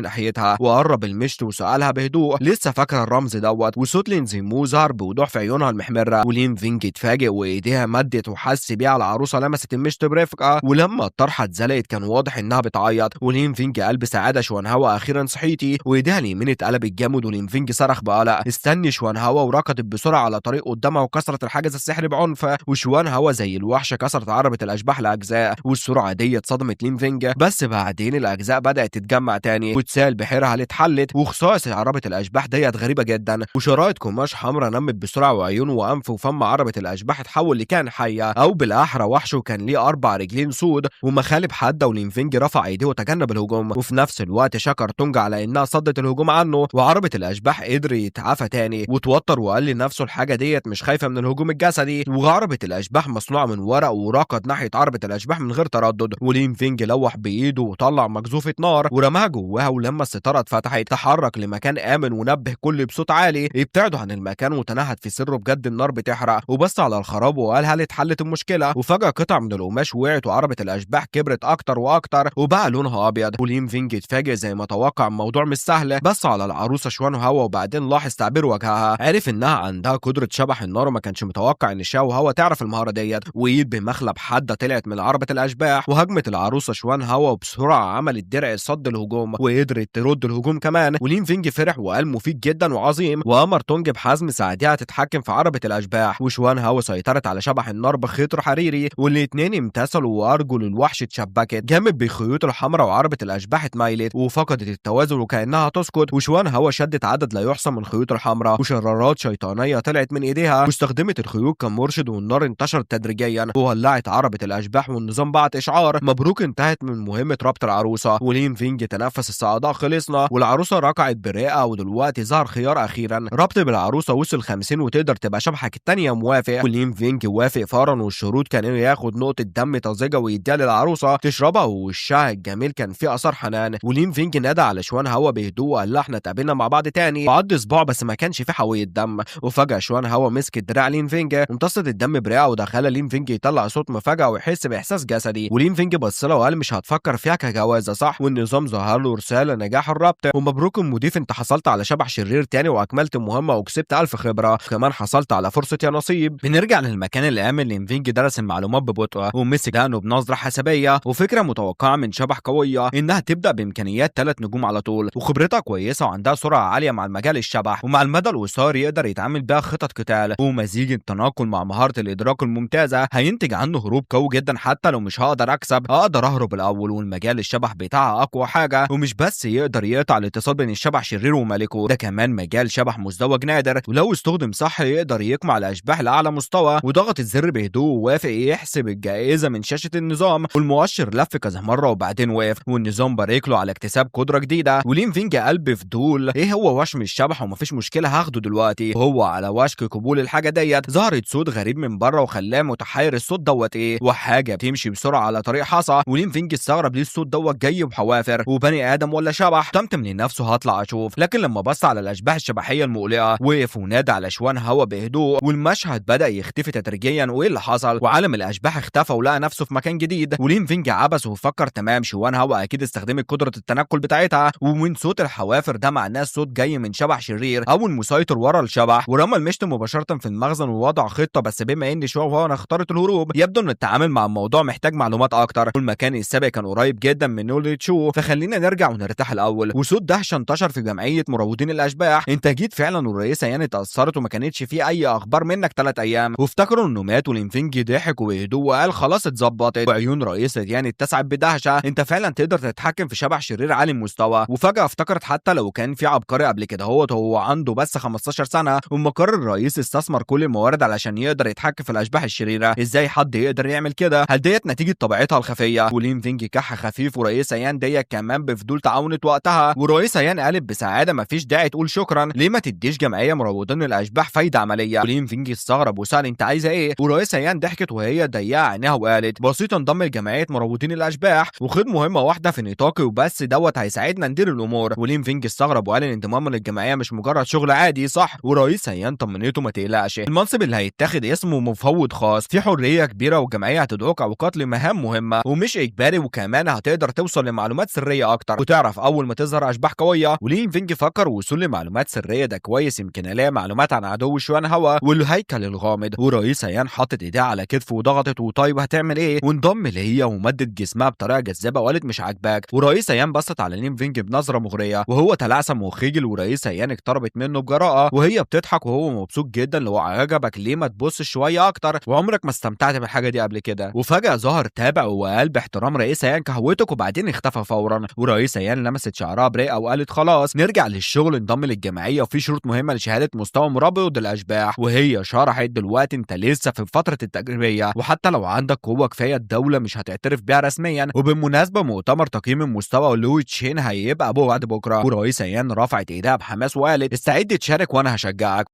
ناحيتها وقرب المشط وسالها بهدوء لسه فاكره الرمز دوت. وصوت لينزيمو ظهر بوضوح في عيونها المحمره. ولينفينج اتفاجئ وايديها مدت وحس بيها العروسه لمست المشط برفقه، ولما الطرحه اتزلقت كان واضح انها بتعيط. ولينفينج قال بسعاده شوان هوا اخيرا صحيتي. وايديها اليمين اتقلبت جامد، ولينفينج صرخ بقلق استني شوان هوا، وركضت بسرعه على طريق قدامها وكسرت الحاجز السحري بعنف. وشوان هوا زي الوحش كسرت عربه الاشباح لاجزاء، والسرعه دي صدمت لينفينج. بس بعدين الاجزاء بدات تتجمع تاني وتسال بحيرها اللي اتحلت. وخصائص عربه الاشباح ديت غريبه جدا، وشرايط قماش حمراء نمت بسرعه، وعيون وانف وفم عربه الاشباح اتحول لكائن حيه او بالاحرى وحش، وكان ليه 4 رجلين سود ومخالب حاده. ولينفينج رفع ايديه وتجنب الهجوم، وفي نفس الوقت شكر تونج على انها صدت الهجوم عنه. وعربه الاشباح قدر يتعافى تاني وتوتر وقال لنفسه الحاجه ديت مش خايفه من الهجوم الجسدي. وعربه الاشباح مصنوعه من ورق، وركض ناحيه عربه الاشباح من غير تردد. ولينفينج لوح بايده وطلع مقذوفه نار ورماها جواها، ولما الستاره اتفتحت تحرك لمكان امن ونبه كل بصوت عالي ابتعدوا عن المكان، وتنهد في سره بجد النار بتحرق. وبص على الخراب وقال هل اتحلت المشكله؟ وفجاه قطع من القماش وقعت، وعربه الاشباح كبرت اكتر واكتر وبقى لونها ابيض. ولينفينج اتفاجئ زي ما توقع الموضوع مش سهل. بص على العروسه شوان هوا وبعدين لاحظ تعبير وجهها، عرف انها عندها قدره شبح النار، وما كانش متوقع ان شاو هوا تعرف المهاره ديت. وايد بمخلب حاده طلعت من عربه الاشباح وهجمت العروسه شوان هوا، وبسرعه عملت درع استطاعت صد الهجوم وقدرت ترد الهجوم كمان. ولين فينج فرح وقال مفيد جدا وعظيم، وامر تونج بحزم ساعدها تتحكم في عربة الاشباح. وشوان هاو سيطرت على شبح النار بخيط حريري، والاتنين امتثلوا وارجل الوحش اتشبكت جامد بالخيوط الحمراء، وعربة الاشباح اتميلت وفقدت التوازن وكانها تسقط. وشوان هاو شدت عدد لا يحصى من الخيوط الحمراء، وشرارات شيطانيه طلعت من ايديها واستخدمت الخيوط كمرشد، والنار انتشرت تدريجيا وولعت عربة الاشباح. والنظام بعت اشعار مبروك انتهت من مهمة ربط العروسة. ولين فينج تنفس الصعداء خلصنا، والعروسة ركعت برئة. ودلوقتي ظهر خيار اخيرا، ربط بالعروسة وصل 50 وتقدر تبقى شبحك التانية موافق. ولين فينج وافق فورا، والشروط كان ياخد نقطة دم طازجة ويديها للعروسة تشربها، ووشها الجميل كان فيه اثار حنان. ولين فينج نادى على شوان هوا بهدوء وقال لها احنا اتقابلنا مع بعض تاني. وعد اسبوع بس ما كانش فيه حوية دم، وفجأة شوان هوا مسك دراع لين فينج وامتصت الدم برئة، ودخل لين فينج يطلع صوت مفاجأة ويحس باحساس جسدي. ولين فينج بص له وقال مش هتفكر فيها كجوازة صح؟ والنظام ظهر له رسالة نجاح الربط، ومبروك المضيف انت حصلت على شبح شرير تاني واكملت المهمة وكسبت 1000 خبرة، كمان حصلت على فرصة يا نصيب. بنرجع للمكان اللي امن. لين فينج درس المعلومات ببطء ومسك دقنه بنظرة حسابية، وفكرة متوقعة من شبح قوية انها تبدأ بامكانيات 3 نجوم على طول، وخبرتها كويسة وعندها سرعة عالية مع المجال الشبح، ومع المدى القصير يقدر يتعامل بها خطط قتال. ومزيج التناقل مع مهارة الادراك الممتازة هينتج عنه هروب قوي جدا. حتى لو مش هقدر اكسب اقدر اهرب الاول، والمجال الشبح بتاعها اقوى حاجة. ومش بس يقدر يقطع الاتصال بين الشبح شرير وملكه، ده كمان مجال شبح مزدوج نادر، ولو استخدم صح يقدر يقمع الاشباح لاعلى مستوى. وضغط الزر بهدوء ووافق يحسب الجائزة من شاشة النظام، والمؤشر لف كذا مرة وبعدين وقف، والنظام بارك له على اكتساب قدرة جديدة. ولين فينج قلب فضول ايه هو وشم الشبح ومفيش مشكلة هاخده دلوقتي. وهو على وشك قبول الحاجة ديت ظهرت صوت غريب من بره وخلاه متحير الصوت دوت ايه، وحاجة بتمشي بسرعة على طريق حصى. ولين فينج استغرب ليه الصوت دوت جاي بحوافر وبني ادم ولا شبح. طمطم لنفسه هطلع اشوف، لكن لما بص على الاشباح الشبحية المقلقة وقف ونادى على شوان هوا بهدوء، والمشهد بدأ يختفي تدريجيا. وايه اللي حصل؟ وعالم الاشباح اختفى ولقى نفسه في مكان جديد. ولين فينج عبس وفكر تمام شوان هوا اكيد استخدمت قدرة التنقل بتاعتها، ومن صوت الحوافر ده معناه الصوت جاي من شبح شرير او المسيطر ورا الشبح. ورمى المشط مباشرة في المخزن ووضع خطة، بس بما ان شوان هوا اختارت الهروب يبدو ان التعامل مع الموضوع محتاج معلومات اكتر، والمكان السابق كان قريب جدا من نولي تشو، فخلينا نرجع ونرتاح الاول. وصوت دهشة انتشر في جمعية مروضين الاشباح، انت جيت فعلا والرئيسة يعني اتأثرت وما كانتش في اي اخبار منك 3 ايام، وافتكروا انه مات. ولين فينج ضحك وبهدوء وقال خلاص اتظبطت. وعيون رئيسة يعني اتسعت بدهشة، انت فعلا تقدر تتحكم في شبح شرير عالي المستوى. وفجأة افتكرت حتى لو كان في عبقري قبل كده هو عنده بس 15 سنة، ومقر الرئيس استثمر كل الموارد علشان يقدر يتحكم في الاشباح الشريرة. ازاي حد يقدر يعمل كده؟ هل ديت نتيجة طبيعتها الخفية؟ ولين فينج كح خفيف، ورئيسة يان ديت كمان بفضول تعاونت وقتها. ورئيسة يان قالت بسعادة مفيش داعي تقول شكرا، ليه ما تديش جمعية مروضين الاشباح فايدة عملية؟ ولين فينج استغرب وسأل انت عايزة ايه؟ ورئيسة يان ضحكت وهي ضيقة عينيها وقالت بسيطة انضم لجمعية مروضين الاشباح وخد مهمة واحدة في نطاقي وبس، دوت هيساعدنا ندير الامور. ولين فينج استغرب وقال ان انضمامه للجمعية مش مجرد شغل عادي صح؟ ورئيسة يان طمنته ما تقلقش، المنصب اللي هيتاخد اسمه مفوض خاص، في حرية كبيرة والجمعية هتدعوك اوقات لمهام مهمة ومش اجباري، وكمان هتقدر توصل لمعلومات سرية اكتر وتعرف اول ما تظهر اشباح قوية. ولين فينج فكر وصول لمعلومات سرية ده كويس، يمكن الاقي معلومات عن عدو شوان هوا والهيكل الغامض. ورئيسة يان حطت ايديها على كتفه وضغطت وطيب هتعمل ايه؟ وانضم لهي ومدت جسمها بطريقة جذابة وقالت مش عاجباك. ورئيسة يان بصت على لين فينج بنظرة مغرية وهو تلعثم وخجل، ورئيسة يان اقتربت منه بجراءة وهي بتضحك وهو مبسوط جدا. لو عجبك ليه ما تبصش شوية اكتر؟ وعمرك ما استمتعت بالحاجة دي قبل كده؟ وفجأة ظهر تابع وقال باحترام رئيسة يان قهوتك، وبعدين اختفى فورا. ورئيسة يان لمست شعرها برئة وقالت خلاص نرجع للشغل، انضم للجمعية وفي شروط مهمة لشهادة مستوى مرابط الاشباح. وهي شرحت دلوقتي انت لسه في فترة التجريبية، وحتى لو عندك قوة كفاية الدولة مش هتعترف بيها رسميا. وبالمناسبة مؤتمر تقييم المستوى لوي تشين هيبقى بعد بكرة. ورئيسة يان رفعت ايديها بحماس وقالت استعد تشارك وانا هشجعك.